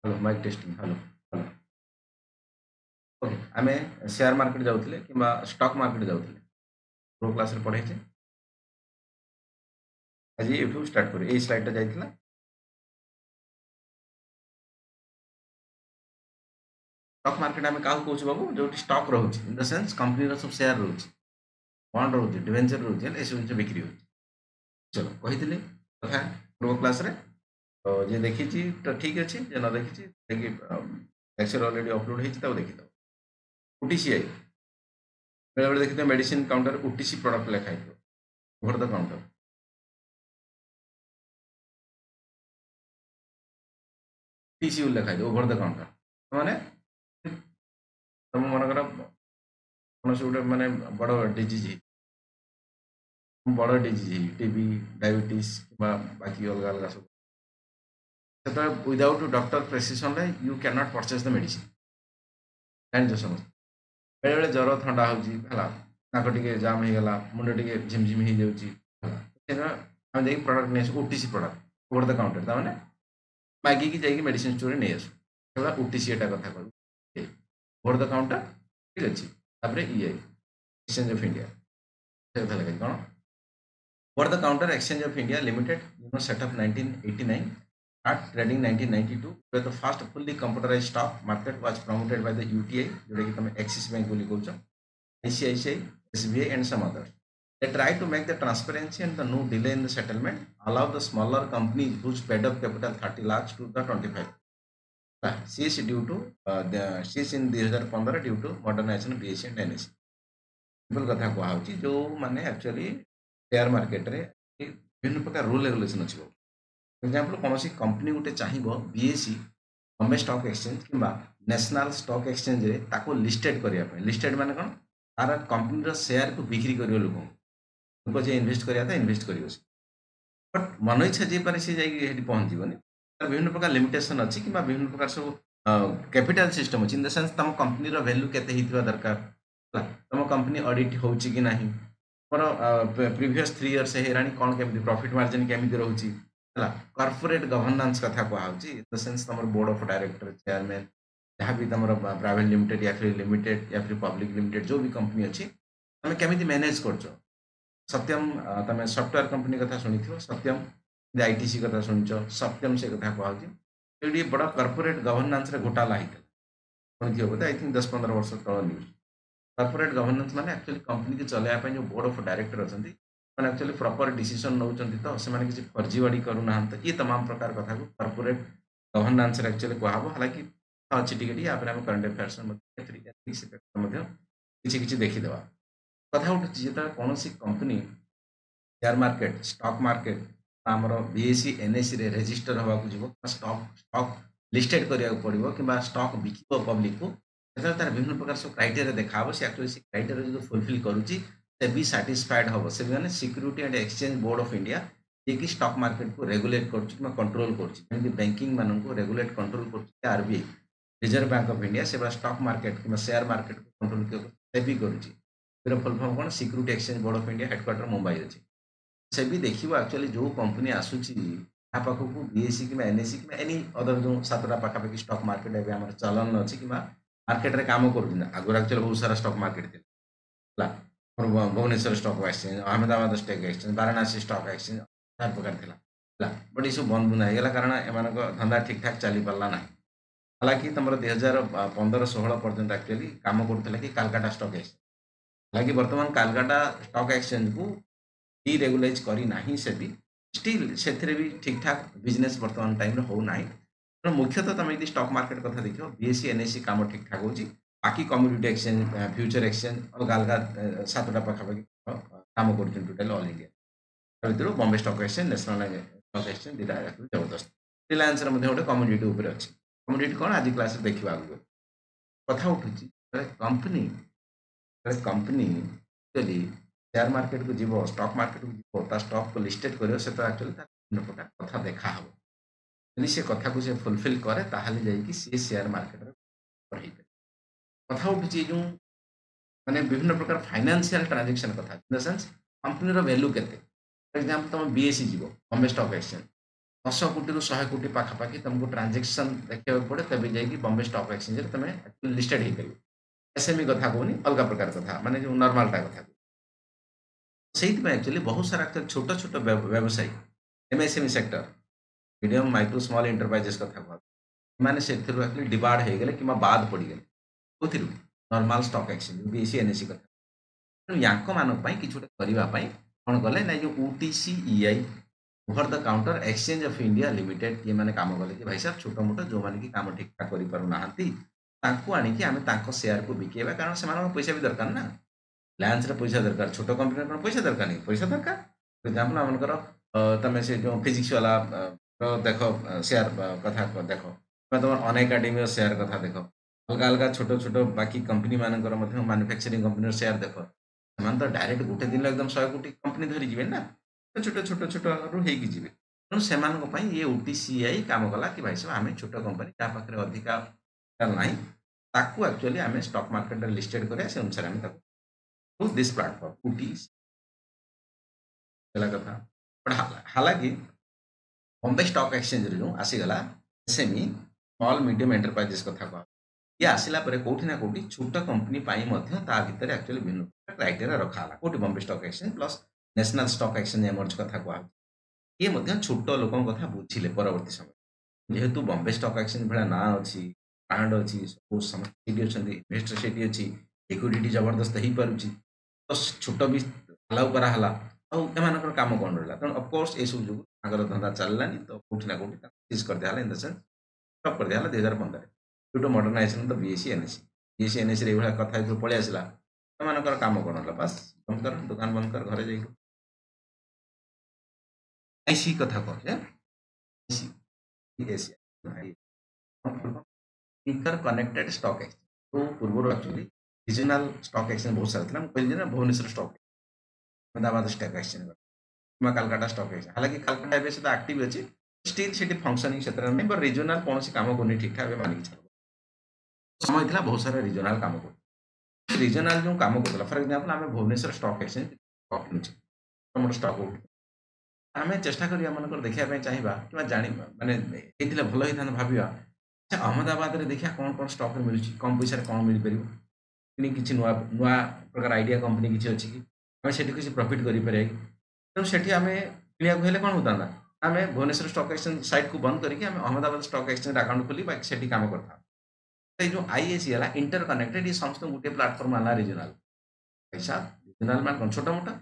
Hello mike testing hello hello okay आमे share market जाउथिले किबा स्टॉक मार्केट जाउथिले प्रो क्लास रे पढाइछे आज एठू स्टार्ट करू ए स्लाइड टा जाइथिला स्टॉक मार्केट आमे काहू कहूछ बाबू जोटी स्टॉक रहउछ इन द सेंस कंपनी रो सब शेयर रहउछ बॉन्ड रहउछ डिवेंचर रहउछ ए सब जिनिस बिक्री होछ चलो कहिथिले कथा प्रो क्लास रे तो जे देखिछि तो ठीक अछि जे न देखिछि देखि लेक्चर ऑलरेडी अपलोड हेछि तब देखि दो ओटीसीआई बेले बेले देखिते मेडिसिन काउंटर ओटीसी प्रोडक्ट लिखा है ओवर द काउंटर टीसीयू लिखा है ओवर द काउंटर माने तुम मनकर कौन से गोटे माने बड़ डिजीज बड़ डिजीज टीबी डायबिटीज बाकी अलग अलग सब से without doctor prescription you can not purchase the medicine जान समझ बेले बेले ज्वर थंडा होची हला नाक टिके जाम हो गला मुंड टिके झिमझिम हो जाउची हम देखि प्रोडक्ट ने OTC product over the counter ता माने मागी की जाइए मेडिसिन स्टोर नहीं आसू केवल ओटीसी एटा कथा कहू ओवर द काउंटर ठीक अच्छे तापर ईआई एक्सचेंज ऑफ इंडिया कथा लगे कौन over the counter exchange of India limited setup 1989 start trading 1992 where the first fully computerized stock market was promoted by the UTI जोटा कि तुम एक्सिस बैंक बोली कहउछ ICICI SBI and some others they try to make the transparency and the no delay in the settlement allow the smaller companies whose paid up capital 30 lakhs to the 25 cease due to cease in 2015 due to modernization BSE and NSE simple कथा कहूँ जो मैंने actually share market रे विभिन्न प्रकार rule regulation अच्छी example कौन सी कंपनी गोटे चाहिए बीएसई बॉम्बे स्टॉक एक्सचेंज कि नेशनल स्टॉक एक्सचेंज रे ताको लिस्टेड करने लिस्टेड माने कौन तार कंपनी शेयर को बिक्री कर लोक जे इन्वेस्ट करा इन्वेस्ट कर बट मन इच्छा जी पारे सी जाइए पहुँचबनी तार विभिन्न प्रकार लिमिटेशन अच्छी कि विभिन्न प्रकार सब कैपिटल सिस्टम अच्छी इन द सेंस तुम कंपनी वैल्यू केते दरकार तुम कंपनी ऑडिट होची कि नहीं प्रीवियस 3 इयर्स हेरानी कौन केमती प्रॉफिट मार्जिन केमती रोची है कॉर्पोरेट गवर्नेंस कथा कहूँ इन द सेंस तुम बोर्ड ऑफ डायरेक्टर चेयरमैन जहाँ भी तुम प्राइवेट लिमिटेड या फिर पब्लिक लिमिटेड जो भी कंपनी अच्छी तुम केमी मैनेज कर सत्यम तुम सॉफ्टवेयर कंपनी कथा शुणी सत्यम आईटीसी कथा शुणिच सत्यम से कथा कहूँ ये बड़ा कॉर्पोरेट गवर्नेंस रे घोटाला होता शुणी बोधे आई थिंक 10-15 वर्ष तल न्यूज कॉर्पोरेट गवर्नेंस माने एक्चुअली कंपनी की चलाइबा जो बोर्ड ऑफ डायरेक्टर अच्छा मैंने एक्चुअली प्रॉपर डिसीजन नौकरी तो से किसी फर्जीवाड़ी करूना ये तमाम प्रकार कथा को कॉर्पोरेट गवर्नेंस एक्चुअली कहब हालांकि अच्छी टी आम करंट अफेयर्स किसी देखीदे कथा उठू जो कौन सी company share market stock market आमर बीएसई एनएससी रे रजिस्टर हवा स्टॉक स्टॉक लिस्टेड करा पड़ो कि स्टॉक बिक पब्लिक को तार विभिन्न प्रकार सब क्राइटेरिया देखा सी एक्चुअली से क्राइटेरिया जो फुलफिल करुच्ची से भी साटिस्फाइड हम से भी security and exchange board of India ये कि स्टॉक मार्केट को रेगुलेट कंट्रोल कर बैंकिंग मान को रेगुलेट कंट्रोल कर RBI reserve bank of India से स्टॉक मार्केट कि शेयर मार्केट को कंट्रोल सेबी कर फुल फॉर्म कौन security exchange board of India headquarter Mumbai अच्छी से भी देखिए एक्चुअली जो कंपनी आसूची पाखक बीएसई कि एनएससी कि एनी अदर जो 7टा पाखापाखि स्टॉक मार्केट आम चलन अच्छी कि मार्केट रे काम कर आगुरी एक्चुअली बहुत सारा स्टॉक मार्केट थी Bhubaneswar stock exchange Ahmedabad stock exchange Varanasi stock exchange चार प्रकार थी बट ये बंद बुंदा होगा कारण एम धंदा ठीक ठाक चली पारा ना हालांकि तुम 2015-16 पर्यटन एक्चुअली कम कर कि कालकाटा स्टॉक एक्सचेंज हालांकि बर्तमान कालकाटा स्टॉक एक्सचेंज को डीरेगुलाइज करना से भी स्टिल से भी ठीक ठाक बिजनेस बर्तमान टाइम हो ना तो मुख्यतः तुम यदि स्टॉक मार्केट कथा देख बीएसई एनएससी काम ठीक ठाक होची बाकी कम्युनिटी एक्सचेंज फ्यूचर एक्सचेंज अलग अलग 7टा पाखापाखि काम कर टोटाल ऑल इंडिया भर Bombay stock exchange national stock exchange दुटा जबरदस्त रिलायंस गोटे कम्युनिटी उपर अच्छी कम्युनिटी कौन आज क्लास देखा आगे कथा उठू company company actually share market को जीव स्टॉक मार्केट को जीव स्टॉक को लिस्टेड कर तो एक्चुअली विभिन्न प्रकार कथा देखा हम यदि से कथा को से फुलफिल करे ताहले सी शेयर मार्केट पढ़े कथा उठू जो माने विभिन्न प्रकार फाइनेंशियल ट्रांजैक्शन कथा इन द सेंस कंपनी रो वैल्यू केते फॉर एग्जांपल तुम बीएसई जीव बॉम्बे स्टॉक एक्सचेंज 10 कोटी रु 100 कोटी पाखापाखि तुमको ट्रांजेक्शन देखा पड़े तब जाकि बॉम्बे स्टॉक एक्सचेंज तुम लिस्टेड हो पार एसएमई कथा कहूनी अलग प्रकार कथा माने जो नॉर्मलटा कथा से एक्चुअली बहुत सारा छोट छोट व्यवसायी MSME sector medium micro small enterprises कथा कहते मैंने से एक्चुअली डिबार्ड हो गले कि बाद पड़गले कौन normal stock exchange BSE NSE कथा तेणु यांक मानी कि करने कौन कले ना जो UTCEI over the counter exchange of India limited ये मैंने काम कले कि भाई साहब छोट मोट जो मैंने कि काम ठीक ठाक करूना आनिकी आम सेयार को बिकेबा कारण से पैसा भी दरकार ना लांच पैसा दरकार छोट कंपनी कौन पैसा दरकार नहीं पैसा दरकार फॉर एग्जांपल आमकर तुम से जो फिजिक्स वाला देख सेयार कथा देख तुम अन एकाडेमी सेयार कथा देख अलग अलग छोट छोट बाकी कंपनी मानकर मैन्युफैक्चरिंग कंपनी सेयार देख से तो डायरेक्ट गोटे दिन एकदम 100 कोटी कंपनी धरी जी ना छोट छोट छोट होगी जी तेणु से ये UTCEI काम कला कि भाई साहब आम छोट कंपनी जहाँ पाखे अधिका ना ताकू एक्चुअली आम स्टॉक मार्केट लिस्टेड करा से अनुसार आम थ्रू दिस प्लेटफॉर्म UTCEI कथा बट हालांकि बॉम्बे स्टॉक एक्सचेंज जो आसीगला एसएमई स्मॉल मीडियम एंटरप्राइजेस कथा कह ये आसला कौटी ना कौटी छोट कंपनी भितर एक्चुअली भिन्न क्राइटेरिया रखा कौटी Bombay stock exchange plus national stock exchange emerge कथा कह ये छोट लोक कथा बुझिले परवर्ती समय जेहेतु बॉम्बे स्टॉक एक्सचेंज भाया ना अच्छी ब्रांड अच्छी सब समस्त इन्वेस्टर से अच्छी लिक्विडिटी जबरदस्त हो पारुची तो छोट भी अलाउ कराला आम कम कौन रहा तेणु अफकोर्स ये सब जो धंदा चललानी तो कौटी ना कौटी सीज कर दिया इन द सेंस स्टॉप कर दिया 2015 ड्यू टू मॉडर्नाइजेशन तो बीएसई एनएसई ये कथा जो पलि आसला सेमानकर काम कौन है बस बंद कर दुकान बंद कर घरे जाइए आईसी कथा कहे इंटर कनेक्टेड स्टॉक एक्सचेंज तो पूर्व एक्चुअली रीजनल स्टॉक एक्सचेंज बहुत सारा था कहली ना Bhubaneswar stock Ahmedabad stock exchange Calcutta stock exchange हालांकि कलकाता एवं सहित एक्टिव अच्छी स्टिल से फंक्शनिंग क्षेत्र में बट रिजनल कौन काम करनी ठीक ठाक मानिक चल समय था बहुत सारा रिजनल काम कर रिजनल जो काम कर फॉर एग्जांपल आम भुवनेश्वर स्टॉक एक्सचेंज स्टॉक किनुचे स्टॉक आम चेष्टा कर देखा चाहिए कि जानी माने भल होता भाव अच्छा अहमदाबाद में देखा कौन कौन स्टॉक मिलूँ कम पैसा कौन मिल पार कि किसी नुआ नुआ प्रकार आइडिया कंपनी किसी अच्छी कि आम से किसी प्रॉफिट करें तेणु से आम किणा कौन होता आम भुवनेश्वर स्टॉक एक्सचेंज साइट को बंद करके अहमदाबाद स्टॉक एक्सचेंज अकाउंट खोली से कम करता जो आईएसी है इंटर कनेक्टेड ये समस्त गोटे प्लाटफर्म आना रिजनल पैसा रिजनल मान कौन छोट मोटा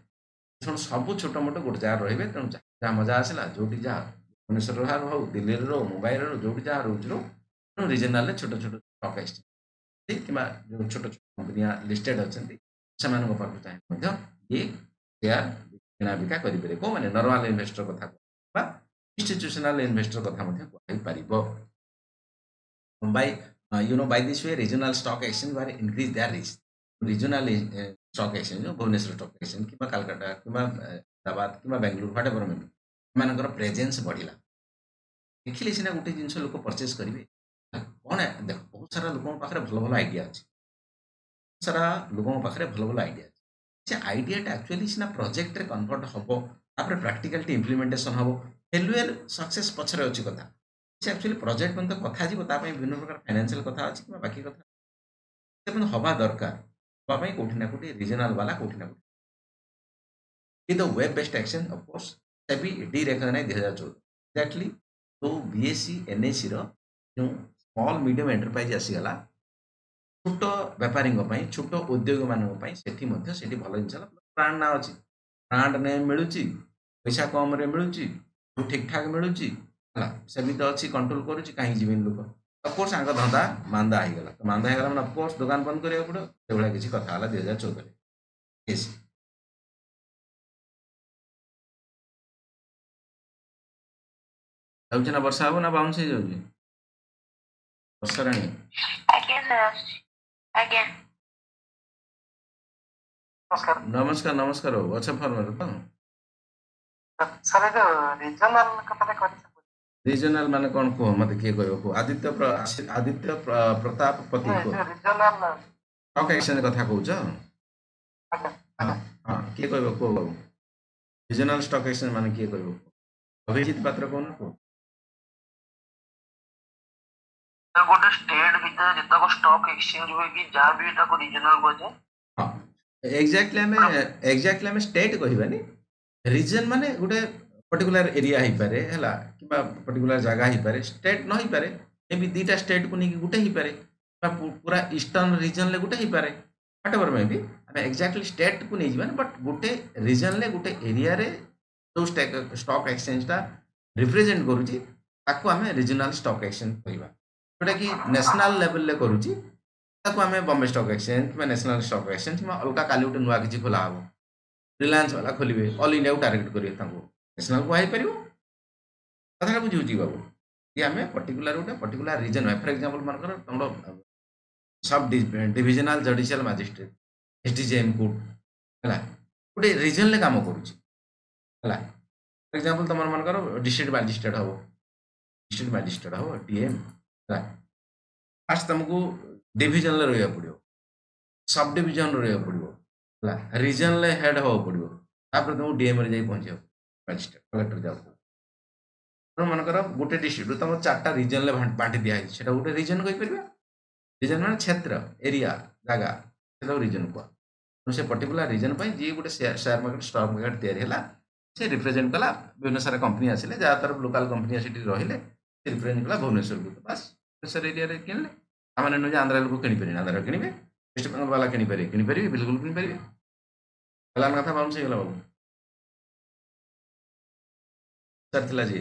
सब छोट मोट गोटे जगह रे तेणु जहाँ मजा आसला जो जहाँ भुवनेश्वर रो दिल्ली रो मुंबई रो जो जहाँ रोज रो तेणु रिजनल छोट छोट स्टॉक एक्सचेंज कि जो छोट छोट कंपनियां लिस्टेड अच्छा से चाहिए ये शेयर किना बिका करेंगे कौन मैंने नॉर्मल इन्वेस्टर कथा इंस्टीट्यूशनल इन्वेस्टर कथा कह by this way regional stock exchange were increase their risk regional stock exchange Bhubaneswar stock exchange कि कलकाता कि अहमदाबाद कि Bengaluru whatever may be presence बढ़ला देखिले सीना गोटे जिन लोक परचेज करेंगे कौन है देख बहुत सारा लोक पाखे भल भल आइडिया अच्छे सारा लोक पाखे भल भल आइडिया से आइडियाटा एक्चुअली सीना प्रोजेक्ट रे कन्वर्ट हम तापर प्रैक्टिकलिटी इम्प्लीमेंटेशन हम फेलुअर सक्सेस पछरे अच्छी कथा से एक्चुअली प्रोजेक्ट मतलब कथा जीवताप विभिन्न प्रकार फाइनेंशियल कथा अच्छी कि बाकी कथा हवा दरकार हाँपाई कौटी ना कौटी रिजनल वाला कौटी ना कौटी the web based exchange of course SEBI derecognize 2014 exactly तो बीएसई एनएसई रो जो स्मॉल मीडियम एंटरप्राइज आसीगला छोट व्यापारी छोट उद्योग मानी से भल जिन ब्रांड ना अच्छी ब्रांड नेम मिलूँ पैसा कम मिलूँ ठीक ठाक मिलूँ सेमी तो अच्छी कंट्रोल करुच्ची कहीं जीवन लोक अफकोर्स आंक धंदा मांदा होगा तो मांदा होगा मैंने अफकोर्स दुकान बंद करा पड़ो से भाया किसी कथा 2014 यस ना वर्षा हम ना बाउंस हो जाऊँ वर्षा राणी नमस्कार नमस्कार हो अच्छा फर्म तो रिजनल माने कौन कह मत किए कह आदित्य प्रताप पति स्टॉक एक्सचेंज कथा कह हाँ किए कह कह बाबू रिजनल स्टॉक एक्सचेंज माने किए कह अभिजीत पात्र कौन कह सर गोटे स्टेट भीतर जितक स्टॉक एक्सचेंज हुए कि जहाँ भी ताको रीजनल बोझे हाँ एग्जैक्टली आम स्टेट कहबानी रीजन माने गोटे पर्टिकुलर एरिया हो पारे है कि पर्टिकुलर जगह हो पारे स्टेट न हो पारे मे भी दुटा स्टेट को लेकिन गोटे हो पारे पूरा ईस्टर्न रीजन ले गोटे हो पारे व्हाट एवर मे भी आम एग्जैक्टली स्टेट को नहीं जाना बट गोटे रीजन ले गोटे एरिया रे जो स्टॉक एक्सचेंज टा रिप्रेजेंट करुच्ची ताको आम रीजनल स्टॉक एक्सचेंज कहवा जोटा कि नेशनल लेवल ले करुच्ची ताको आम बॉम्बे स्टॉक एक्सचेंज कि नेशनल स्टॉक एक्सचेंज कि अलग काली गोटे नुआ किसी खोला हम रिलायंस वाला खोलिए ऑल इंडिया को टार्गेट करेंगे नेशनल को हो कथा बुझे बाबू कि आम पर्टिकुलर गोटे पर्टिकुलर रीजन फॉर एग्जांपल मानकर तुम sub divisional judicial magistrate SDJM court है गोटे रीजन ले काम करुच्ची है फॉर एग्जांपल तुम मानकर डिस्ट्रिक्ट मजिस्ट्रेट हम डीएम है फास्ट तुमको डिविजन रहा पड़ो सब डिविजन रहा पड़ो है रीजन हेड हवा पड़ो तापर तुमको डीएम रे जाई पहुंचे मजिस्ट्रेट कलेक्टर जाओ मनकर गोटे डिस्ट्रिक्ट तुम 4टा रीजन बांटी दिखाई से गोटे रीजन कहीपर रीजन मान क्षेत्र एरिया जगह से रीजन कह से पर्टिकुलर रीजन जी गोटे शेयर मार्केट स्टॉक मार्केट तैयारी से रिप्रेजेंट कला विभिन्न सारा कंपनी आसिले जहाँ तरफ लोकल कंपनी आसी रहिले रिप्रेजेंट कला भुवनेश्वर को बास भुवनेश्वर एरिया किनले आम नुहे आंध्रा लोक किनीपर आंध्रा किणवे वेस्ट बेंगल वाला किनीपर बिल्कुल किनीपर कलान कथा बाउंस होगा बाबू सर थिला जी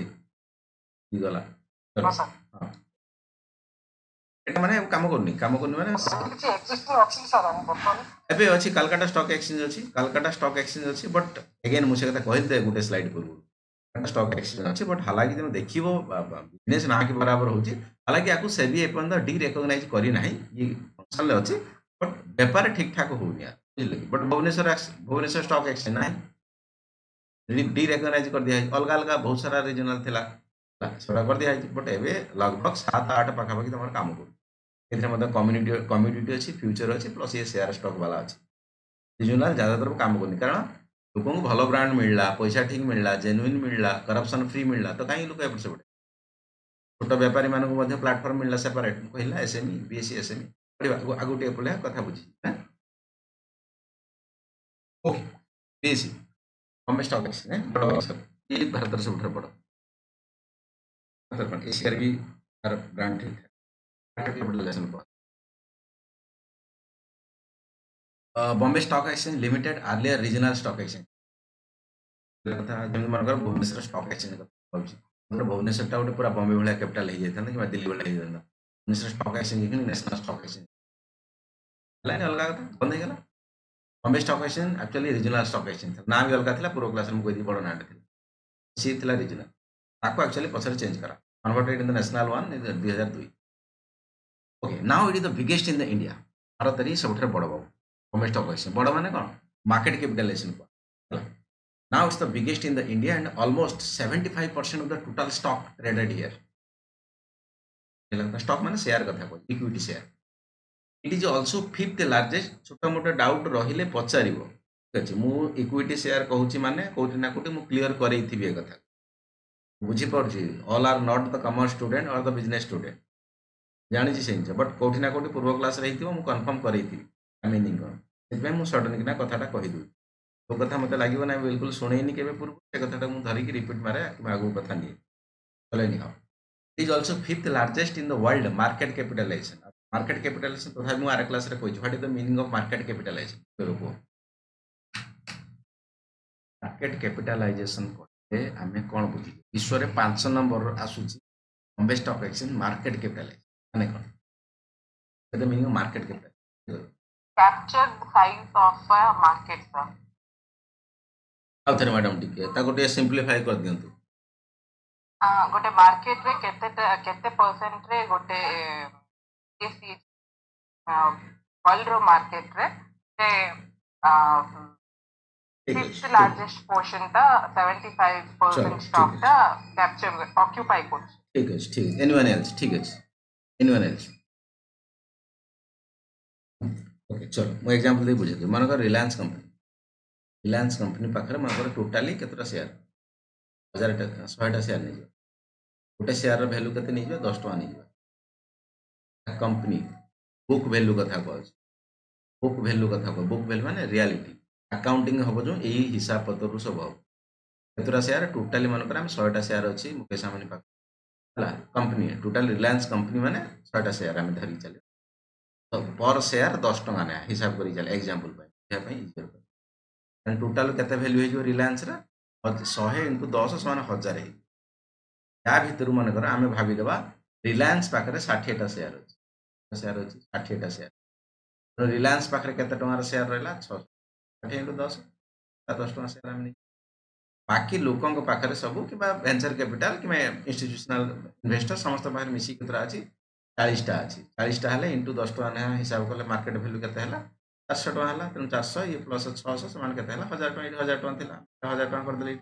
गला हाँ এটা মানে কাম করনি মানে ଏବେ ଅଛି କାଲକାଟା ଷ୍ଟକ୍ ଏକ୍ସଚେଞ୍ଜ ଅଛି କାଲକାଟା ଷ୍ଟକ୍ ଏକ୍ସଚେଞ୍ଜ ଅଛି ବଟ୍ ଏଗେନ୍ ମୁଁ ସେ କଥା କହିଦେ ଗୋଟେ ସ୍ଲାଇଡ୍ ପୂର୍ବରୁ ଷ୍ଟକ୍ ଏକ୍ସଚେଞ୍ଜ ଅଛି ବଟ୍ ହାଲାକି ତମେ ଦେଖିବ ବିଜନେସ୍ ନା କି ବରାବର ହେଉଛି ହାଲାକି ଆକୁ ସେବି ଏପର୍ଯ୍ୟନ୍ତ ଡି ରେକଗ୍ନାଇଜ୍ କରିନାହିଁ ଇଏ ଫଙ୍କସନ୍ରେ ଅଛି ବଟ୍ ବେପାର ଠିକ୍ ଠାକ୍ ହେଉନି ବୁଝିଲେ କି ବଟ୍ ଭୁବନେଶ୍ୱର ଷ୍ଟକ୍ ଏକ୍ସଚେଞ୍ଜ ନାହିଁ ଡି ରେକଗ୍ନାଇଜ୍ କରିଦିଆଯାଇଛି ଅଲଗା ଅଲଗା ବହୁତ ସାରା ରିଜନାଲ ଥିଲା ସେଗୁଡ଼ା କରିଦିଆଯାଇଛି ବଟ୍ ଏବେ लगभग 7-8 ପାଖାପାଖି ତମର କାମ କରୁଛି कम्युनिटी अच्छी फ्यूचर अच्छी प्लस ये शेयर स्टॉक वाला अच्छी रिजनल ज़्यादातर काम करनी कारण लोक भल ब्रांड मिलला पैसा ठीक मिलला जेन्युइन मिलला करप्शन फ्री मिलला तो कहीं लोक एपट सेपट छोट बेपारी मानक प्लाटफर्म मिलला सेपरेट कहला एसएमई बीएससी एसएमई आगु टे पढ़ा कथा बुझी okay BSC Bombay stock exchange बड़ भारत सब बड़ एशिया भी ब्रांड ठीक है capitalization Bombay stock exchange limited earlier regional stock exchange मनकर भुवनेश्वर स्टॉक एक्सचेंज कथा भुवनेश्वर टा गोटे पूरा बॉम्बे भाया कैपिटल हो जाता कि दिल्ली भाया हो Bhubaneswar stock exchange national stock exchange अलग कथा बंद हो Bombay stock exchange actually regional stock exchange था ना भी अलग था पूर्व क्लास में कही बड़ ना सी था रीजनल ताको एक्चुअली पछरे चेंज करा converted in the national one 2002 okay now it is the biggest in the India Bharat में सब बड़ बाबू बॉम्बे स्टॉक एक्सचेंज बड़ माने कौन मार्केट कैपिटलाइजेशन को now it's the biggest in the India and almost 75% of the total stock traded here stock माने share कथा को equity share it is also 5th largest छोटा मोटा डाउट रहिले पचारिबो ठीक अछि मु इक्विटी शेयर कहूची माने कोठी ना कोठी मु क्लियर करई थिबी ए कथा बुझी पड़छि all are not the commerce student और द बिजनेस स्टूडेंट जानी से बट कौटी ना कौटी पूर्व क्लास मुझे कन्फर्म करी मीनिंग कौन से सडन किना कथाटा कहीदे तो कथा मत लगे ना बिल्कुल शुणेनी के पूर्व से कथा मुझे धरिकी रिपीट मारे कि आगे कथा नहीं चलेनी हाँ it is also 5th largest in the world market capitalization तथा मुझे आर क्लास कही what is the meaning of market capitalization market capitalization कहते आम कौन बुझे विश्व में 5 नंबर आसूची Bombay stock exchange market capitalization माने कौन the meaning of market capital capture the size of a market sir आउ थरे मैडम टिके ता गोटे सिंपलीफाई कर दियंतु गोटे मार्केट रे केते परसेंट रे गोटे एसी वर्ल्ड रो मार्केट रे फिफ्थ लार्जेस्ट पोर्शन ता 75% स्टॉक ता कैप्चर ऑक्यूपाई कर ठीक है ठीक एनीवन एल्स ठीक है एनीवन एल्स ओके चलो मु एग्जांपल दे बुझे मनकर रिलायंस कंपनी पाखरे मनकर टोटाली केतरा शेयर 1000 100 शेयर नहीं गोटे शेयर वैल्यू केते नहीं 10 टका नहीं कंपनी बुक वैल्यू कथा कहूँ बुक वैल्यू कथा कह बुक वैल्यू माने रियलिटी अकाउंटिंग हम जो यही हिसाब पत्र सब हम केतटा सेयार टोटाली मनकर आम 100टा सेयार अच्छी मुकेश अंबानी पाख है कंपनी टोटाल रिलायंस कंपनी माने 100टा सेयार आम धरिक चल तो पर सेयार 10 टका ना हिसाब कर चल एग्जांपल टोटाल केते वैल्यू हो रिलायंस 100 इंटू 10 समान 1000 या भितर मनकर आम भावीदे रिलायंस पाखे 60टा सेयार अच्छी 60टा सेयार रिलायंस पाखे केते टंकार सेयार रहा 660 इंटू 10 10 टका सेयार आम बाकी लोकों पाखे सब कि वेंचर कैपिटाल कि इंस्टीट्यूशनल इन्वेस्टर समस्त पाखे मिसिक केतटा अच्छी 40टा अच्छी 40टा हेल्ले इंटू 10 टका ना हिसाब कले मार्केट वैल्यू केते 400 टका है तेणु 400 ये प्लस 600 से 1000 टका 1000 टका था 1000 टका करदे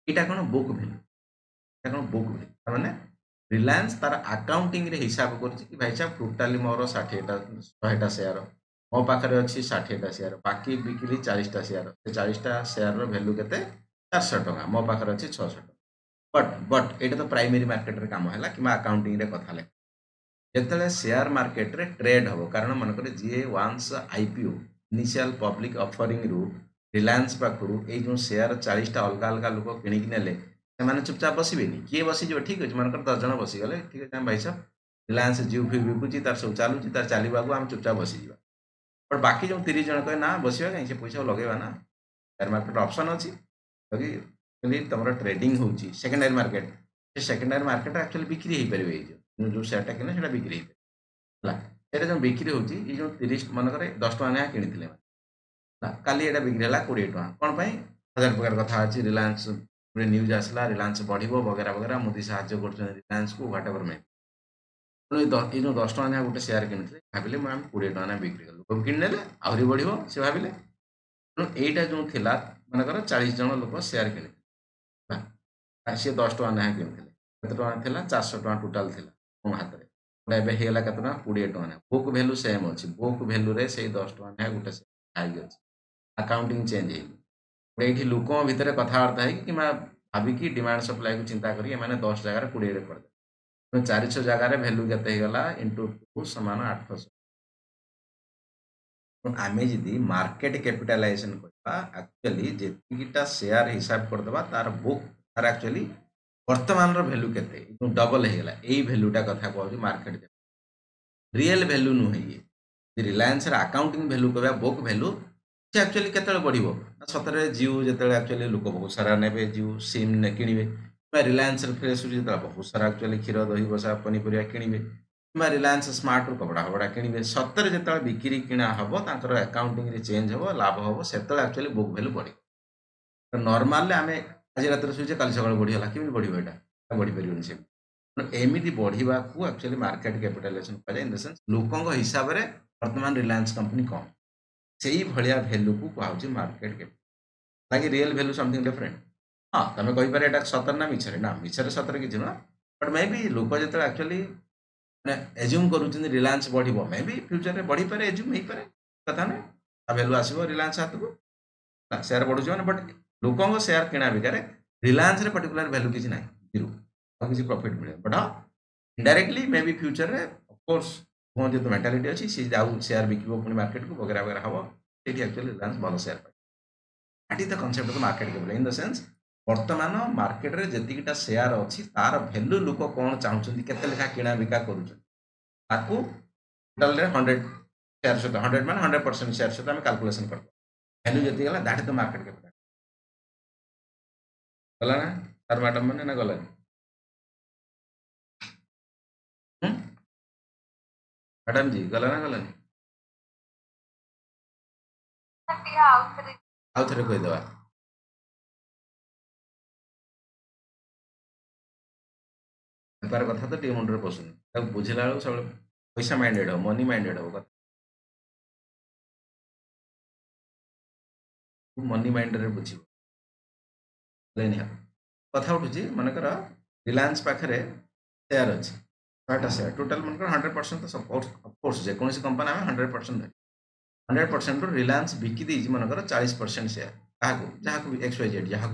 यहाँ कौन बुक वैल्यू बुक वैल्यू मैंने रिलायंस तार अकाउंटिंग रे हिसाब कर भाई साहब टोटाली मोर 60टा 100टा सेयार मो पाखे अच्छी 60टा सेयार बाकी बिकिली 40टा सेयार 40टा सेयार वैल्यू के 400 टका मो पाखे अच्छी 600 टका बट ये तो प्राइमरी मार्केट रे काम है कि अकाउंटिंग रे कथा लेख जिते शेयर मार्केट रे ट्रेड हम कारण मनकर जी वांस आईपीओ इनिशियल पब्लिक ऑफरिंग रु रिलायंस पाखु ये शेयर 40टा अलग अलग लोक किणिक नेले से चुपचाप बसबे किए बसीज ठीक अच्छे मनकर 10 जन बसीगले ठीक अच्छे भाई साहब रिलायंस जीव फिर बिकुची तार सब चलुची तार चलवा आम चुपचाप बसीजा बट बाकी जो 30 जन कहे ना बसवा कहीं से पैसा लगेगा ना शेयर मार्केट ऑप्शन अच्छी तुम ट्रेडिंग हो सेकेंडरी मार्केट से सेकेंडरी मार्केट एक्चुअली बिक्री हो पारे जो शेयरटा किने से बिक्री है जो बिक्री होती जो 30 मनकर 10 टका ना किनी काली यहाँ बिक्री है 20 टका कौन पर 1000 प्रकार कथा अच्छी रिलायंस पूरे न्यूज आसला रिलायंस बढ़ वगैरह वगैरह मोदी साहय कर रिलायंस को व्हाट एवर में ये जो 10 टका ना गोटे सेयार कि भाविले मुझे 20 टका ना बिक्री कलु लोक किने आहरी बढ़ से भाविले तेणु यहीटा जो थी मनकर 40 जन लोक सेयार कि सी 10 टका ना कि टका 400 टका टोटाल थी मो हाथ में गोटे एवं होगा के 20 टका ना बुक वैल्यू सेम अच्छी बुक वैल्यू रे से 10 टका ना गोटे अच्छी अकाउंटिंग चेंज हो ये लोक भितर कथबार्ता है कि भाविकी डिमांड सप्लाई को चिंता करी 10 जगार 20 कर 400 जगार भैल्यू के इंटू 2 समान 800 आम जी मार्केट कैपिटलाइजेशन करवा एक्चुअली जीटा शेयर हिसाब करदे तार बुक तार एक्चुअली वर्तमान भैल्यू के डबल होगा यही भैल्यूटा कथा कहूँ मार्केट रियल भैल्यू नुहे रिलायंस अकाउंटिंग भैल्यू कह बुक भैल्यू से एक्चुअली केतले बढ़िबो सतरे जियो जेतले एक्चुअली लोक बहुत सारा नेबे जियो सिम ने किनिबे रिलायंस फ्रेश जेतले बहुत सारा एक्चुअली क्षीर दही बसा पनीपरिया किनिबे कि रिलायंस स्मार्ट रू कपड़ा फपड़ा किनिबे सतरे जेतले बिक्री किना हबो तांकर अकाउंटिंग रे चेंज हबो लाभ हबो सेतले एक्चुअली बुक वैल्यू बढ़े नॉर्मली आमे आज रात सुचे काली सकाळ बढ़िगला केमि बढ़िबो एटा बढ़ी परिबोनी से एमिति बढ़िबा को एक्चुअली मार्केट कैपिटलाइजेशन कह इन द सेंस लोकंग हिसाब रे वर्तमान रिलायंस कंपनी कौन से ही भाया भैल्यू को कहूँ मार्केट कैपिटल बाकी रियल भैल्यू समथिंग डिफरेंट हाँ तुम कहीपर यहाँ सतर ना मिछरे ना मिछरे सतर किसी नुह बट मे भी लोक जो एक्चुअली मैंने एज्यूम कर रिलायंस बढ़ मे भी फ्यूचर में बढ़ी पारे एज्यूम हो पारे कथा ना भैल्यू आसो रिलायंस हाथ को सेयार बढ़ुच मैंने बट लोकों सेयार किणा बिकार रिलायंस पर्टिकुलर भैल्यू किसी ना जीरो किसी प्रॉफिट मिले बट हाँ इनडायरेक्टली मे भी फ्यूचर में ऑफकोर्स कौन जो मेंटालिटी अच्छी सी जाऊ सेयार बिकबो पुणी मार्केट को वगैरह वगैरह हम ये एक्चुअली रिलायंस भल सेयार पाए that is the concept of market capital in the sense वर्तमान मार्केट रे जेतिकिटा शेयर अच्छी तार भैल्यू लोक कौन चाहूँ केते लेखा किणा बिका करूँ टोटल 100 शेयर सहित 100 मान 100% शेयर सहित आम कैलकुलेशन कर भैल्यू जी गला that is the market capital गला ना तार मैडम मैंने ना गला मैडम जी गला ना गला आउ थे कहीदे बेपार कथा तो टे मुंडे पशुनी बुझला बेलू सब पैसा माइंडेड हो मनी माइंडेड हो मनी माइंड रे बुझ कथा उठू मनकर रिलायंस पाखे शेयर अच्छी 100टा शेयर टोटाल मनकर 100% तो ऑफकोर्स जेकोसी कंपनी आम 100% 100% रिलायंस बिकी दी मनकर 40% शेयर क्या एक्सवाइजेड जहाँ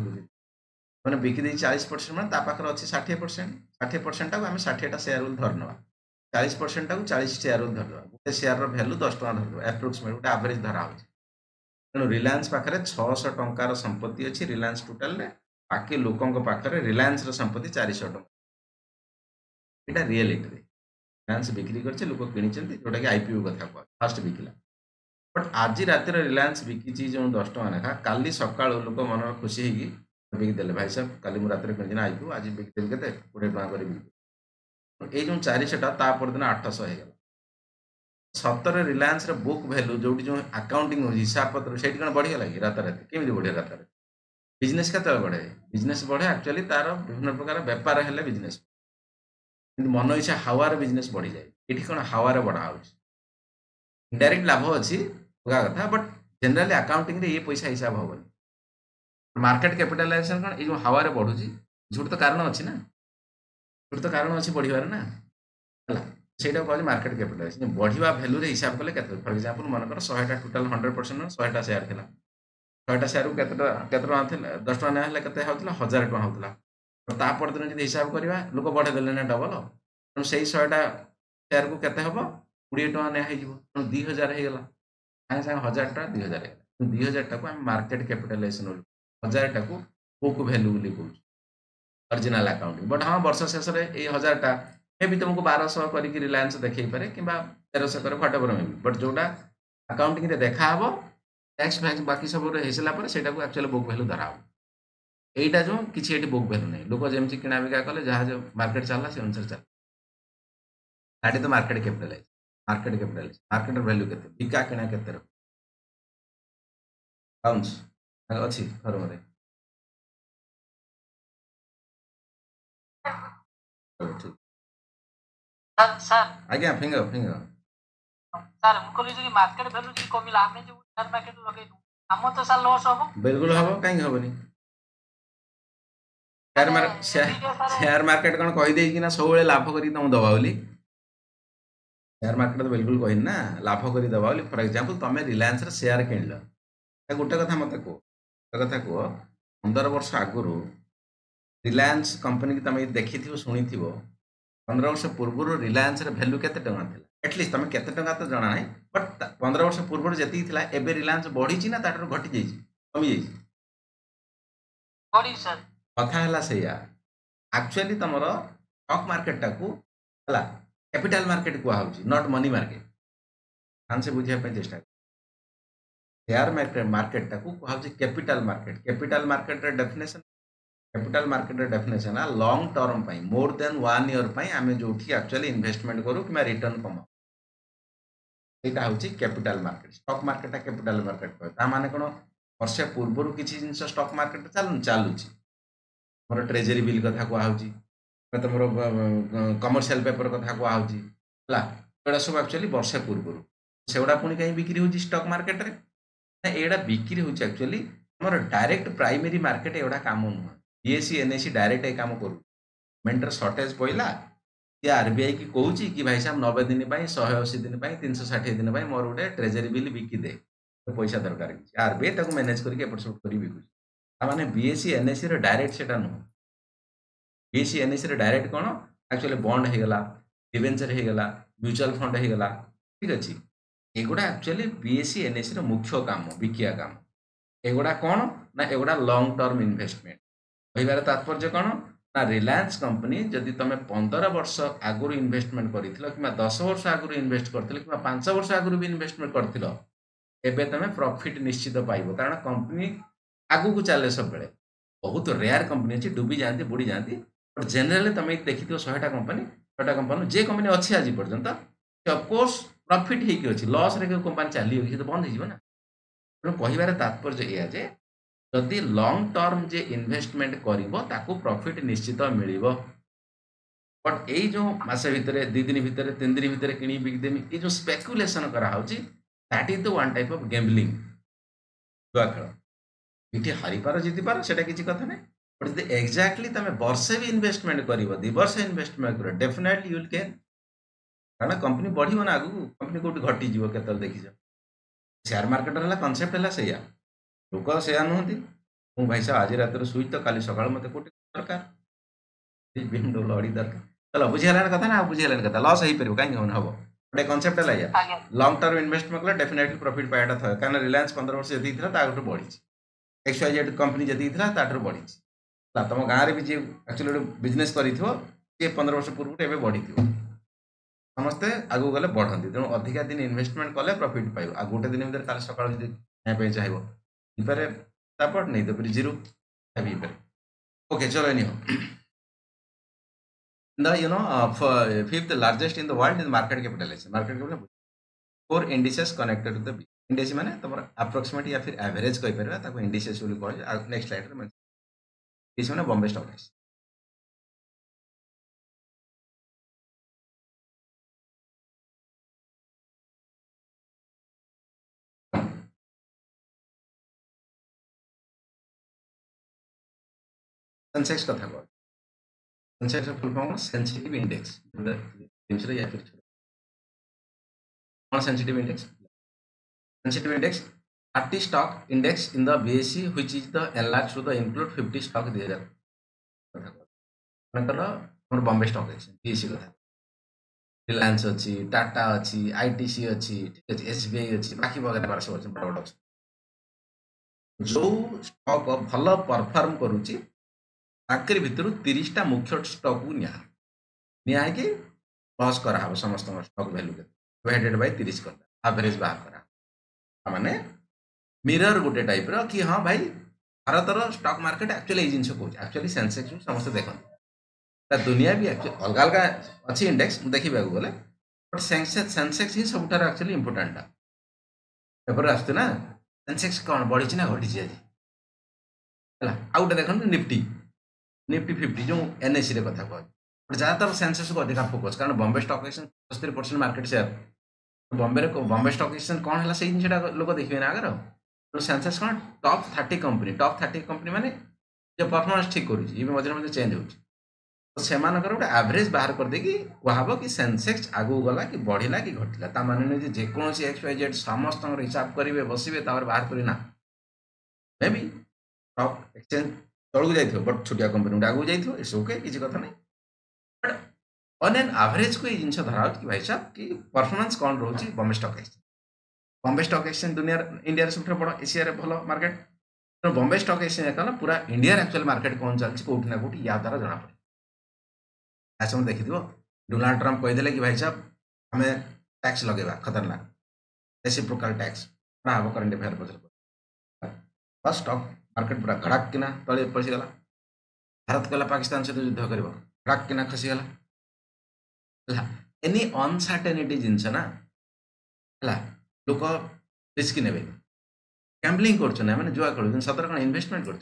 मैंने बिकी दी 40% मैंने पाखे अच्छी 60% 60% टाक आम 60टा शेयर धरना 40% टाକୁ 40 शेयर धरदे गोटे शेयर भैल्यू 10 टଙ୍କା धरदे एप्रोक्सीमेट गोटे एवरेज धरा होची तेणु रिलायंस पाखरे 600 टंकार संपत्ति अछि रिलायंस टोटल रे बाकी लोकंक पाखरे रिलायंस रो संपत्ति 400 टंका एटा रियलिटी रे रिलायंस बिक्री करছে लोक किनिचंती जोटा कि आईपीओ कथा को फर्स्ट बिकिला बट आज रातिर रिलायंस बिकिची जो 10 टଙ୍କା लेखा काली सकाळ लोक मन खुशी हेगी बिकी देले भाई साहब काली मु रातिर किनिना आईपीओ आज बिकी देले केते 20 टଙ୍କା करे बिकी ए जो 400 टा ता पर दिन 800 हे गेला सतरे रिलायंस रे बुक वैल्यू जोटी जो अकाउंटिंग हो हिसाब पत्र सेठी कण बढ़ी गेला कि रात रात केमिति बढ़िया रात रात बिजनेस केते बढ़े बिजनेस बढ़े एक्चुअली तार विभिन्न प्रकार व्यापार हेले बिजनेस କିନ୍ତୁ ମନ ଇଚ୍ଛା ହାୱାରେ ବିଜନେସ୍ ବଢ଼ିଯାଏ ଏଠି କ'ଣ ହାୱାରେ ବଢ଼ା ହେଉଛି ଇନଡାଇରେକ୍ଟ ଲାଭ ଅଛି ଅଲଗା କଥା ବଟ୍ ଜେନେରାଲି ଆକାଉଣ୍ଟିଂରେ ଏ ପଇସା ହିସାବ ହେବନି ମାର୍କେଟ କ୍ୟାପିଟାଲାଇଜେସନ୍ କ'ଣ ଏଇ ଯେଉଁ ହାୱାରେ ବଢ଼ୁଛି ଯୋଉଠି ତ କାରଣ ଅଛି ନା ଯୋଉଠି ତ କାରଣ ଅଛି ବଢ଼ିବାରେ ନା ହେଲା ସେଇଟାକୁ କୁହାଯାଏ ମାର୍କେଟ କ୍ୟାପିଟାଲାଇଜେସନ୍ ବଢ଼ିବା ଭ୍ୟାଲୁରେ ହିସାବ କଲେ କେତେ ଫର୍ ଏକ୍ସାମ୍ପଲ୍ ମନେକର 100ଟା ଟୋଟାଲ 100% 100ଟା ସେୟାର ଥିଲା 100ଟା ସେୟାରକୁ କେତେ ଟଙ୍କା ଥିଲା 10 ଟଙ୍କା ହେଲେ କେତେ ହେଉଥିଲା 1000 ଟଙ୍କା ହେଉଥିଲା ତା ପରଦିନ ଯଦି ହିସାବ କରିବା ଲୋକ ବଢ଼େଇ ଦେଲେ ନା ଡବଲ ତେଣୁ ସେଇ 100ଟା ସେୟାରକୁ କେତେ ହେବ 20 ଟଙ୍କା ନିଆ ହେଇଯିବ ତେଣୁ 2000 ହେଇଗଲା ସାଙ୍ଗେ ସାଙ୍ଗେ 1000 ଟଙ୍କା 2000 ହେଇଗଲା 2000ଟାକୁ ଆମେ ମାର୍କେଟ କ୍ୟାପିଟାଲାଇଜେସନ୍ ବୋଲି 1000ଟାକୁ ବୁକ୍ ଭ୍ୟାଲୁ ବୋଲି କହୁଛୁ ଅରିଜିନାଲ ଆକାଉଣ୍ଟିଂ ବଟ୍ ହଁ ବର୍ଷ ଶେଷରେ ଏଇ 1000ଟା ମେ ବି ତୁମକୁ 1200 କରିକି ରିଲାଏନ୍ସ ଦେଖେଇ ପାରେ କିମ୍ବା 1300 করে what ever May B but ଯୋଉଟା ଆକାଉଣ୍ଟିଂରେ ଦେଖାହେବ ট্যাক্স ফ্যাক্স বাকি সব ହେଇସାରିଲା ପରେ ସେଇଟାକୁ ଆକ୍ଚୁଆଲି ବୁକ୍ ଭ୍ୟାଲୁ ଧରା ହେବ এইটা जो किसी एटी बुक भैल्यू नहीं लोक जमी किना बिका कले जहाँ जो मार्केट चलला से अनुसार चल दैट तो मार्केट मार्केट वैल्यू केते बिका किना केते पाउंड्स अछि फर्म रे ठीक सर सर आज्ञा फिंगर फिंगर सर हमको जो मार्केट वैल्यू जी कमिला हमें जो शेयर मार्केट लगे हम तो सर लॉस हो बिल्कुल हबो काई हबनी शेयर मार्केट कौन कहीदे कि सब लाभ कर तुम दबा बोली शेयर मार्केट तो बिल्कुल कही ना लाभ कर दबा बोली फॉर एग्जांपल तुम रिलायंस रे शेयर किनल गोटे कथा मत कह गोटे कथा कह 15 वर्ष आगु रिलायंस कंपनी की तुम देखी शुणी 15 वर्ष पूर्व रिलायंस रे वैल्यू केते टंका थिला एटलिस्ट तुम केते टंका तो जाना नहीं बट 15 वर्ष पूर्व जति थिला एबे रिलायंस बढ़ी ना ताटर घटी जाई कमी जाई बड़ी सर कथा है सैया एक्चुअली तुम स्टॉक मार्केट टाकू है कैपिटल मार्केट कहुच्छी नॉट मनी मार्केट ध्यान से बुझापी चेष्टा शेयर मार्केट टाकू कहुच्छी कैपिटल मार्केट डेफिनेशन है long term more than 1 year आम जो एक्चुअली इन्वेस्टमेंट करूँ कि रिटर्न कमा यहाँ हूँ capital market stock market capital market कह माने कौन वर्षे पूर्वर किसी जिन स्टॉक मार्केट चलुची मोर ट्रेजरी बिल कथा कहुच्छी तुम कमर्शियल पेपर कथा कहुच्छी है सब एक्चुअली वर्षे पूर्व से गुड़ा पुणी कहीं बिक्री होती स्टॉक मार्केट रे ना एड़ा बिक्री होची actually more direct primary market एगुड़ा काम नुह बीएससी एनएससी डायरेक्ट ये काम करू मेन्टर सर्टेज पड़ा सी आरबीआई की कहूँ कि भाई साहब 90 दिन 180 दिन 360 दिन मोर गोटे ट्रेजरी बिल बिकी दे तो पैसा दरकार आरबीआई ताको मैनेज करके एपट सेपट कर बिकुची माने बीएससी एनएससी रे डायरेक्ट सेटा नुह बीएससी एनएससी रे डायरेक्ट कौन एक्चुअली बॉन्ड हो गला डिवेंचर हो गला म्यूचुअल फंड हो गला ठीक अच्छे एगुड़ा एक्चुअली बीएससी एनएससी रो मुख्य काम बिकिया काम एगुड़ा कौन ना एगुड़ा लॉन्ग टर्म इन्वेस्टमेंट कहबार तात्पर्य कौन ना रिलायंस कंपनी जदि तुम 15 वर्ष आगु इन्वेस्टमेंट कर 10 वर्ष आगु इन्वेस्ट कर 5 वर्ष आगु भी इन्वेस्टमेंट कर तुम प्रॉफिट निश्चित पाइब कारण कंपनी आगू को चले सब बेले बहुत रेयर कंपनी अच्छी डूबी जाती बुड़ी जाती बट जेनराली तुम देखी 100टा कंपनी जे कंपनी अच्छी आज पर्यंत ऑफकोर्स प्रॉफिट होगी अच्छी लॉस रे कंपनी चली तो बंद हो ना तेणु कहबार तात्पर्य यह जे जदि लॉन्ग टर्म जे इन्वेस्टमेंट करो प्रॉफिट निश्चित मिल बट यही जो मसे भितर 2 दिन भितर 3 दिन भितर कि बिकदेमी ये जो स्पेकुलेशन कराऊँच that is the one type of gambling जुआ खेल ये हारिपार जितिपार से किसी कथा नहीं बट जब एक्जाक्टली तुम वर्षे भी इन्वेस्टमेंट कर 2 वर्ष इन्वेस्टमेंट कर डेफिनेटली यूल कैन कारण कंपनी बढ़ो ना आगू कंपनी कौट घटीज के देखी शेयर मार्केट है कनसेप्ट है से लोक से नुहति भाई साहब आज रात शुई तो काली सका मत कोटी दरकार लड़ी दरकार चलो बुझीगलान कथा ना बुझीगलान कथा लॉस हो पार कहीं हम गोटे कनसेप्ट है या ଆଜ୍ଞା लंग टर्म इन्वेस्टमेंट कले डेफिनेटली प्रॉफिट पाइबाटा थे कारण रिलायंस 15 वर्ष जी था बढ़ी एक्स वाई जेड कंपनी जी था बढ़ी तुम गाँव में भी जी एक्चुअली गोटे बिजनेस कर 15 वर्ष पूर्व एवं बढ़ी समस्ते आगू गले बढ़ती तेणु अधिका दिन इन्वेस्टमेंट कले प्रॉफिट पाइब आ गोटे दिन भर काल सकाल चाहिए चाहिए तापर नहीं तो फिर जीरो भी ओके चलो any the fifth largest in the world is market capitalization four indices connected to the index माने तमरा approximate या फिर average कहि परबा ताको indices बोली कहै नेक्स्ट स्लाइड रे इंडेक्स माने बॉम्बे स्टॉक एक्सचेंज सेंसेक्स कथा कहै Sensex full form sensitive index दूसरे या फिर कौन sensitive index 30 stock index in the BSE which is the enlarged to the include 50 stock 2000 कथा कहै मतलब हमर बॉम्बे स्टॉक एक्सचेंज BSE कथा रिलायंस अच्छी टाटा अच्छी आईटीसी अच्छी ठीक अच्छे एसबीआई अच्छी बाकी वगैरह बार सब अच्छे बड़ बड़ जो स्टॉक भल परफॉर्म करुच्ची ताकरी भितर 30टा मुख्य स्टॉक को निया कि लॉस करा समस्त स्टॉक वैल्यू डिवाइडेड बाय 30 कर एवरेज बाहर करा माने मिरर गोटे टाइप रो कि हाँ भाई भारतर स्टॉक मार्केट एक्चुअली ये जिन कौन एक्चुअली सेंसेक्स समस्त देखते दुनिया भी अलग अलग अच्छी इंडेक्स देखा गले बट सेंसेक्स ही सब एक्चुअली इंपोर्टाट पेपर आसते ना सेंसेक्स कौन बढ़ी ना घटी आज है आउ गोटे देखते निफ्टी निफ्टी 50 जो एनएससी रे कथा कह ज़्यादातर सेंसेक्स को अधिक फोकस कारण Bombay stock exchange 75% market share Bombay stock exchange कौन है से जिनटा लोक देखिए ना आगर तो सेंसेक्स कौन टॉप 30 कंपनी माने जो परफॉर्मेंस ठीक करुँच मझे मझे चेंज हो तो से गोटे एवरेज बाहर कर देकी कहब कि सेंसेक्स आगू गला कि बढ़ला कि घटला ता माने नहीं जेकोसी एक्स वाई जेड समस्त हिसाब करेंगे बसवे बाहर करना मे बी स्टॉक एक्सचेंज तौक जाइए बट छोटिया कंपनी गोटे आगू जाइए इट्स ओके किसी कथा नहीं बट ऑन एन एवरेज को ये जिन धरा कि भाई साहब कि परफॉर्मेंस कौन रोचे बॉम्बे स्टॉक एक्सचेंज दुनिया इंडिया सब बड़ एशिया भल मार्केट तो बॉम्बे स्टॉक एक्सचेंज कला पूरा इंडिया एक्चुअल मार्केट कौन चलती कौटी ना कौटी या द्वारा जना पड़े आज तुम देखी डोनाल्ड ट्रंप कहीदे कि भाई साहब आम टैक्स लगे खतरनाक ऐसी प्रकार टैक्स हम करेन्ट अफेयर पचर बस स्टॉक मार्केट पूरा घड़ाक किना तले पशिगला भारत कहला पाकिस्तान सहित युद्ध कर घड़ाक किना खसीगला एनी अनसर्टेनिटी जिनस ना लोक रिस्क ने गैम्बलिंग कर जुआ खेल सतर कौन इन्वेस्टमेंट कर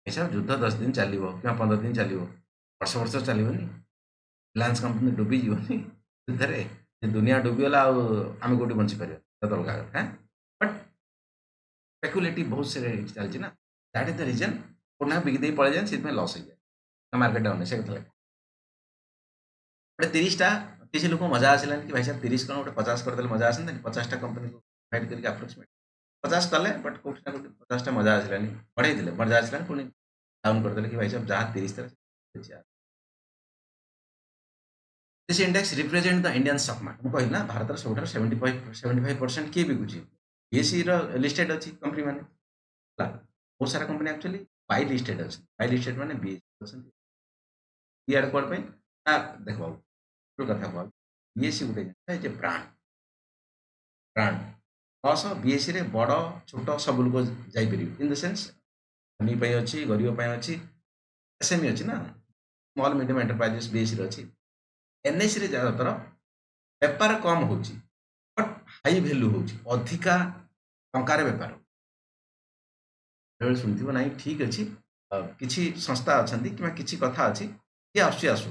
हिसाब युद्ध 10 दिन चलो कि 15 दिन चलो वर्ष वर्ष चलोनी रिलायंस कंपनी डूबी जीवनी युद्धरे दुनिया डूबीगला आम कौटी बंची पार अलग हाँ बट स्पेकुलेटिव बहुत से चलती ना दैट इज द रीजन कोना बिकदे पड़े जाए से लॉस हो जाए मार्केट डाउन से गोटे 30टा किसी लोग मजा आसला कि भाई साहब 30 कौन गोटे 50 करदे मजा आसना 50टा कंपनी को फाइट करके अप्रोक्सीमेट 50 कले बट कौटी ना कौटी 50टा मजा आसलानी बढ़े मजा आसला पुणी डाउन करदे कि भाई साहब जहाँ 30 this index represent the Indian stock market मुझे कहना भारत सब 75% किए बिकुची बीएसई लिस्टेड अच्छी कंपनी मैंने बहुत सारा कंपनी एक्चुअली बाई लिस्टेड अच्छी बाई लिस्टेड मैंने बीएसई आड़ कौन देख बाबू कथा कह बीएसई गोटे ब्रांड ब्रांड प्लस बीएसई रे बड़ छोट सब लोग जापर इन द सेन्स धनी अच्छी गरीब अच्छी एसएमई अच्छी ना स्मॉल मीडियम एंटरप्राइजेस बीएसई अच्छी एनएससी रे ज़्यादातर बेपार कम हो बट हाई भैल्यू हो अधिका टंकार बेपार शुणुव ना ठीक अच्छे किसी संस्था अच्छा कि किसी कथा अच्छी किए आसू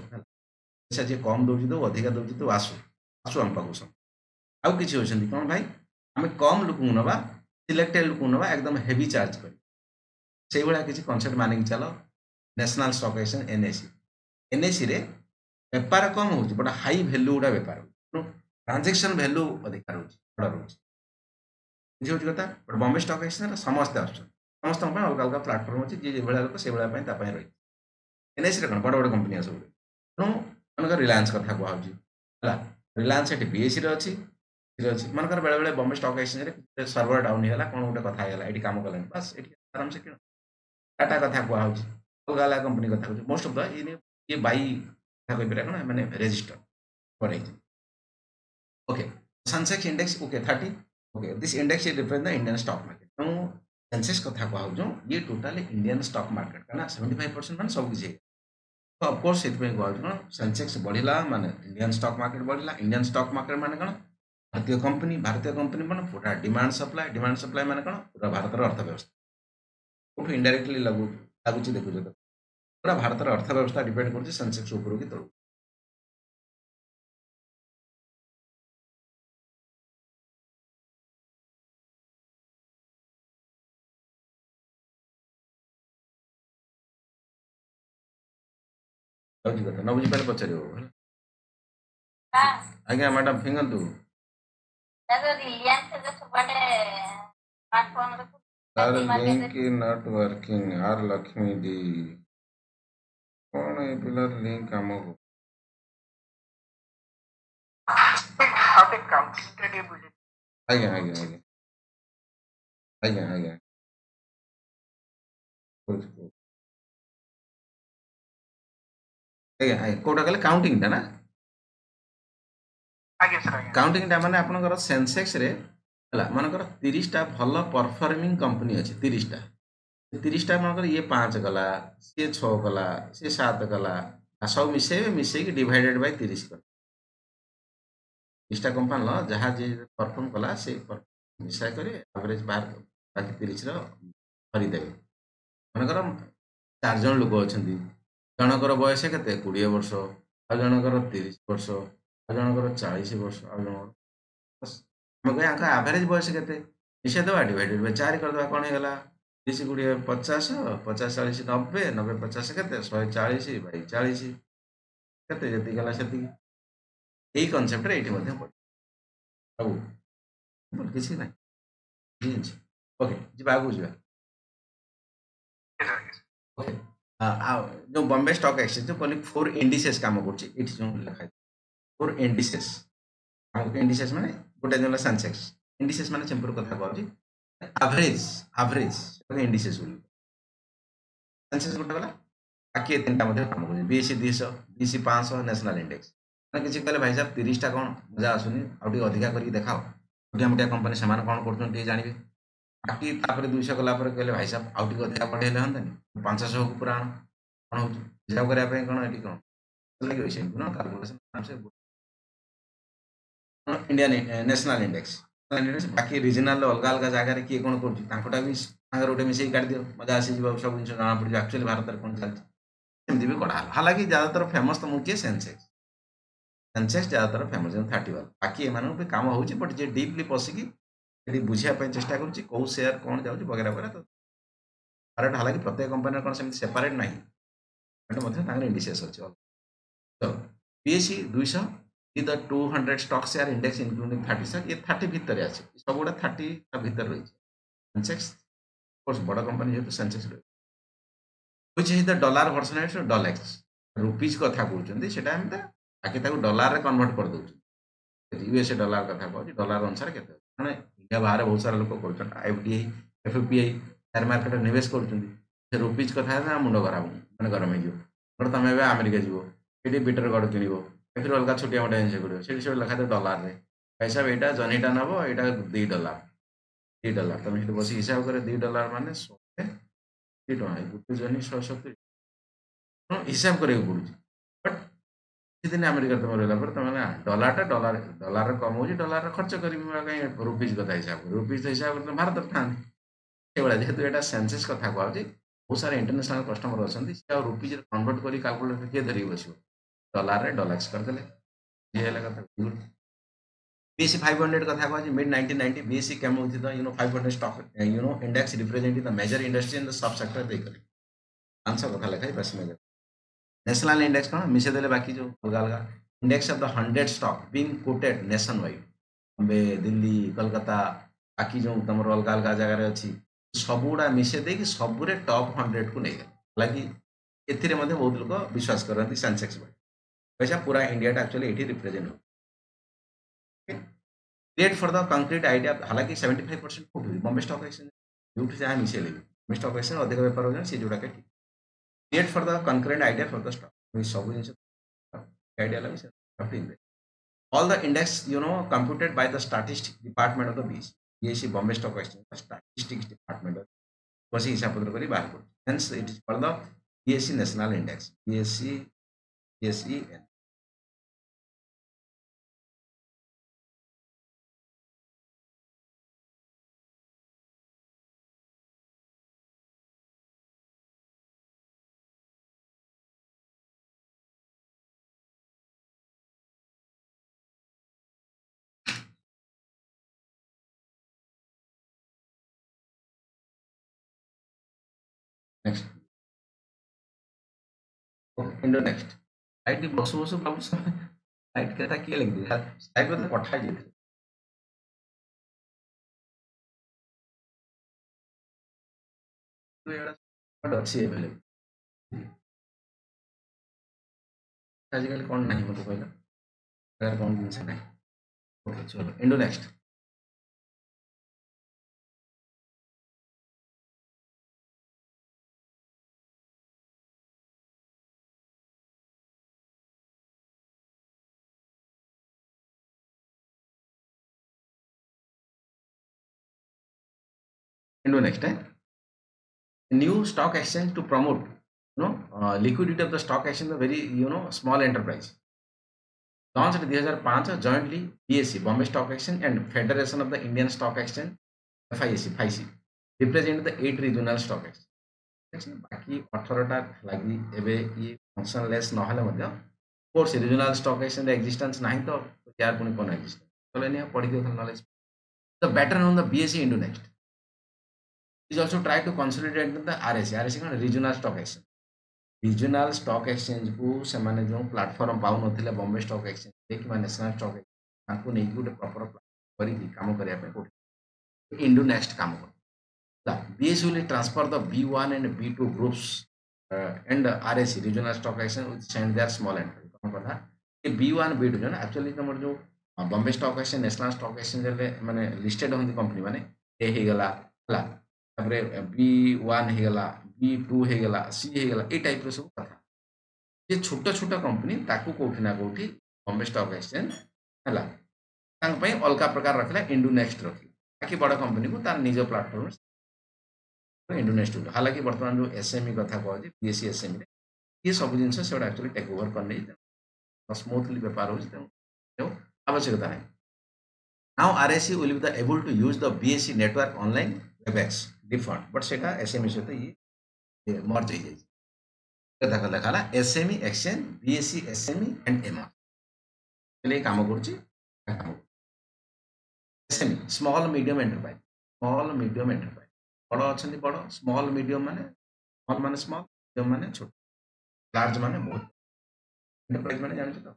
पैसा जी कम दौर दो अधिका दौर दो आसू आसू आम पाक आउ कि कौन भाई आम कम लोक नवा सिलेक्टेड लोक नवा एकदम हेवी चार्ज कर से भाया किसी कनसेप्ट मानिक चल national stock exchange NSC NSC रे बेपार कम हो बट हाई भैल्यू गुड़ा बेपार हो ट्रांजेक्शन भैल्यू अधिकार रोचे बुझे कथा बट बॉम्बे स्टॉक एक्सचेंज समस्ते समस्त अलग अलग प्लाटफर्म अच्छी जी भाया लोक से भाया रही एनएससी कौन बड़ बड़ कंपनी सब तेणु मनकर रिलायंस कथा कहूँ है रिलायंस ये बीएससी अच्छी अच्छी मनकर बेले बेले बॉम्बे स्टॉक एक्सचेंज रे सर्वर डाउन होगा कौन गोटे कथा होगा ये काम कलानी बस ये आराम से किण टाटा कथा कहूँ अलग अलग कंपनी कथा कहूँ मोस्ट ऑफ द ये बाई कथा कह कौन मैंने रेजिस्टर करे okay Sensex index okay 30 okay this index is represent the Indian stock market तेणु सेंसेक्स कथा कहूँ ये टोटाली इंडियन स्टॉक मार्केट कहना 75% मान सब किसी तो ऑफकोर्स से कौन सेंसेक्स बढ़ला माने इंडियन स्टॉक मार्केट बढ़ला इंडियन स्टॉक मार्केट माने कौन भारतीय कंपनी मान पूरा डिमांड सप्लाई माने कौन पूरा भारत अर्थव्यवस्था कौट इनडायरेक्टली लगुच देखुच पूरा भारत अर्थव्यवस्था डिपेंड कर सेंसेक्स ऊपर कि तलू कथा न बुझी पारे पचार आज्ञा मैडम फिंगतु तार लिंक नॉट वर्किंग आर लक्ष्मी डी कौन ये पिलर लिंक हमको आज्ञा आज्ञा आज्ञा आज्ञा आज्ञा आज्ञा कोटा कहले काउंटिंग टा ना काउंटिंग टा माने आपनकर सेंसेक्स रे हला मानकर 30 टा भल परफॉर्मिंग कंपनी अछि 30 टा 30 टा मानकर ये 5 गला से 6 गला से 7 गला सब मिसे कि डिवाइडेड बाय 30 कर 30 टा कंपनी ल जहा जे परफॉर्म कला से मिसा करे एवरेज बाहर बाकी 30 रो भरी देबे मानकर 4 जन लोक अछंती जनकर बयस केते 20 वर्ष आ जनकर 30 वर्ष आ जनकर 40 वर्ष आ जनकर हम कहे एवरेज बयस केते मिसे दबा डिवाइडेड बाय 4 कर दबा कोन हेला 30 गुड़िए 50 50 40 90 90 50 केते 140 बाई 40 केते जति गला सेति एई कांसेप्ट रे एठी मध्ये पड़ सब किसी ना ओके जी आगू जी ओके जो बॉम्बे स्टॉक एक्सचेंज जो कहली 4 इंडिसेस काम करछि एठी जो लिखा 4 इंडिसेस हमको इंडिसेस माने गोटे जन सेंसेक्स इंडिसेस माने सिंपल कथा कहछि एवरेज इंडिसेस बोली सेंसेक्स गोटे गला बाकी तीनटा मध्ये काम करछि बीएससी 200 बीएससी 500 नेशनल इंडेक्स माने किछि कहले भाई साहब 30 टा कोन मजा आसुनी आ टी अधिका करके देखाओ छोटिया मोटिया कंपनी से कोन करछन टी जानिबे बाकी तापर 200 गला पर कहले भाई साहब आ टी अधिका बढ़ेले हंतनी 500 को पूरा कोन हो हिसाब करिया पे कोन एटी कोन लगे छै नो कैलकुलेशन से इंडियन नेशनल इंडेक्स बाकी रिजनल अलग अलग जगह किए कौन करा भी गोटे मिसे काट दियो मजा आसी सब जिन जना पड़े एक्चुअली भारत में कौन चलती भी कड़ा हालांकि ज्यादातर फेमस तो मुझे सेंसेक्स ज्यादातर फेमस 31 बाकी एम कम हो बट जे डीपली पशिकी बुझापी चेष्टा करो सेयार कौन जाऊँगी वगैरह वगैरह तो सेपरेट हालांकि प्रत्येक कंपनी कौन सेम सेपरेट ना इंडिसेस अच्छे चलो BSc 200 the 200 stock share index including 30 ये 30 भितर आछे सब गुडा 30 भितर रही सेंसेक्स कोर्स बड़ कंपनी जेतु Sensex which is the dollar version of Dollex rupees कथा कहउचंदी सेटा हम बाकी ताको डॉलर रे कन्वर्ट कर दउछ यूएसए डॉलर कथा कहउची डॉलर अनुसार केते माने इंडिया बाहर बहुत सारा लोक करछन एफडीआई एफपीआई शेयर मार्केट निवेश करछंदी से रुपीज कथा ना मुंड गरम माने गरम हे जो पर तमे बे अमेरिका जीवो एटी बिटर गड किनिबो फिर अलग छोटिया मोटा जिन गुड़ से सब लिखा था डॉलर रे पैसा यहाँ जनीटा नब यहाँ $2 तुम ये बस हिसाब कर $2 मान 100 गोटे जनी 170 हिसाब करा पड़ू बट किसी दिन अमेरिका तुम रहा तुम डॉलर कम हो डॉलर खर्च कर रुपीज कथा हिसाब कर रुपीज हिसाब कर भारत था जेहेतु यहाँ सेंसेस कथा कहूँ बहुत सारा इंटरनेशनल कस्टमर अच्छा रुपीज कन्वर्ट कर कैलकुलेटर किए धरिक बस डॉलर रे डॉलक्स करदेले ये है कथा बीएससी 500 कथा कहछि मिड 1990 बीएससी केम होति the 500 stock index representing the major industry in the sub sector दे कर आंसर कथा लिखाई बस मेजर नेशनल इंडेक्स कोन मिसे देले बाकी जो अलग अलग index of the 100 stock being coated nation wide Bombay Delhi Kolkata बाकी जो तमर अलग अलग जगह रे अछि सबुडा मिसे दे कि सबुरे टॉप 100 को नै हालांकि एथिरे मध्ये बहुत लोग विश्वास करନ୍ତି सेंसेक्स वैसा पूरा इंडिया एक्चुअली ये रिप्रेजेंट हो। Create for the concrete idea, हालांकि 75% को बॉम्बे स्टॉक एक्सचेंज जो जहाँ मिसेल बॉम्बे स्टॉक एक्सचेंज अधिक बेपार हो सी जोड़ा ठीक। Create for the concrete idea for the stock सब जिन आइडिया लगे all the index computed by the statistics department of the BSE Bombay Stock Exchange statistics department बस हिसाब पत्र करी बाहर कर, hence it is called the BSE national index BSE next into next light Basu Basu babu light के किए लिख दिया लाइट में पठा दिए तो ये अच्छी अवेलेबल आजिकल कौन नहीं मतलब कहला अगर कौन जिनस नहीं। ओके चलो इंडो नेक्स्ट इंडो नेक्स्ट है new stock exchange to promote liquidity of the stock exchange, the very small enterprise launched in 2005 jointly BSE Bombay Stock Exchange and Federation of the Indian Stock Exchange FIC represent the 8 regional stock exchange बाकी 18टा लगी एबे ये functionless न हले मध्य course regional stock exchange existence नहीं तो यार पुनी कोन एक्जिस्टेंस चलो नहीं पढ़ी दियो knowledge the better on the BSE Indo next is also try to consolidate the RSE कौन regional stock exchange regional stock exchange को से माने जो प्लेटफॉर्म पाउ नथिले बॉम्बे स्टॉक एक्सचेंज कि नेशनल स्टॉक ताको नै कि गोटे प्रॉपर करी काम करिया पे कोठी इंडो नेक्स्ट काम कर BSE will transfer the B1 and B2 groups and RSE regional stock exchange with send their small entry कौन कथा ये B1 B2 जो एक्चुअली तमर जो Bombay stock exchange national stock exchange ले माने लिस्टेड होंदी कंपनी माने ए हे गला हला तापरे B1 हे गला B2 हे गला C हे गला ए टाइप रो सब कथा ये छोटा छोटा कंपनी ताकू कोठी ना कोठी बॉम्बे स्टॉक एक्सचेंज हला तांग पई अलका प्रकार रखला इंडो नेक्स्ट रखी बाकी बड़ा कंपनी को तार निज प्लेटफॉर्म इंडो नेक्स्ट हालांकि वर्तमान जो एसएमई कथा कह BSE एसएमई ये सब जिन से एक्चुअली टेक ओवर करने स्मूथली बेपार हो आवश्यकता नहीं। Now RSE will be able to use the BSE network online WebEx default but सेटा एसएमई सहित ये मर्ज हो जाए कथा कथा खाला SME exchange BSE SME and MR चलिए काम करूची एसएमई स्मॉल मीडियम एंटरप्राइज बड़ अच्छा बड़ स्मॉल मीडियम माने स्मॉल मीडियम माने छोट लार्ज माने बहुत एंटरप्राइज माने जान तो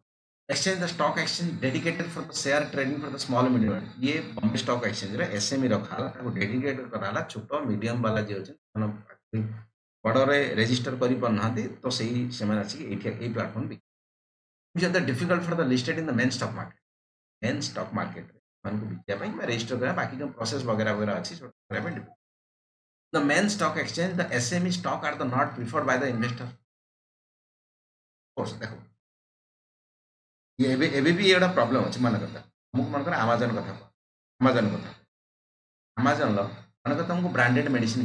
exchange the stock exchange dedicated for the share trading for the small medium ये बॉम्बे स्टॉक एक्सचेंज रे एसएमई रखा ताको डेडिकेटेड कराला छोट मीडियम वाला जे होचे बड़े रेजिस्टर करि पारनाती तो सही से माने अछि एठी ए प्लेटफॉर्म भी which are the difficult for the listed in the main stock market मान को बिकिया ପାଇଁ रेजिस्टर करा बाकी जो प्रोसेस वगैरह वगैरह अछि सब करे पे depend the main stock exchange the SME stock are the not preferred by the investor course देखो ये एबे भी एटा प्रॉब्लम अछि मान करता हमको मान कर Amazon कथा Amazon लो मान करता हमको ब्रांडेड मेडिसिन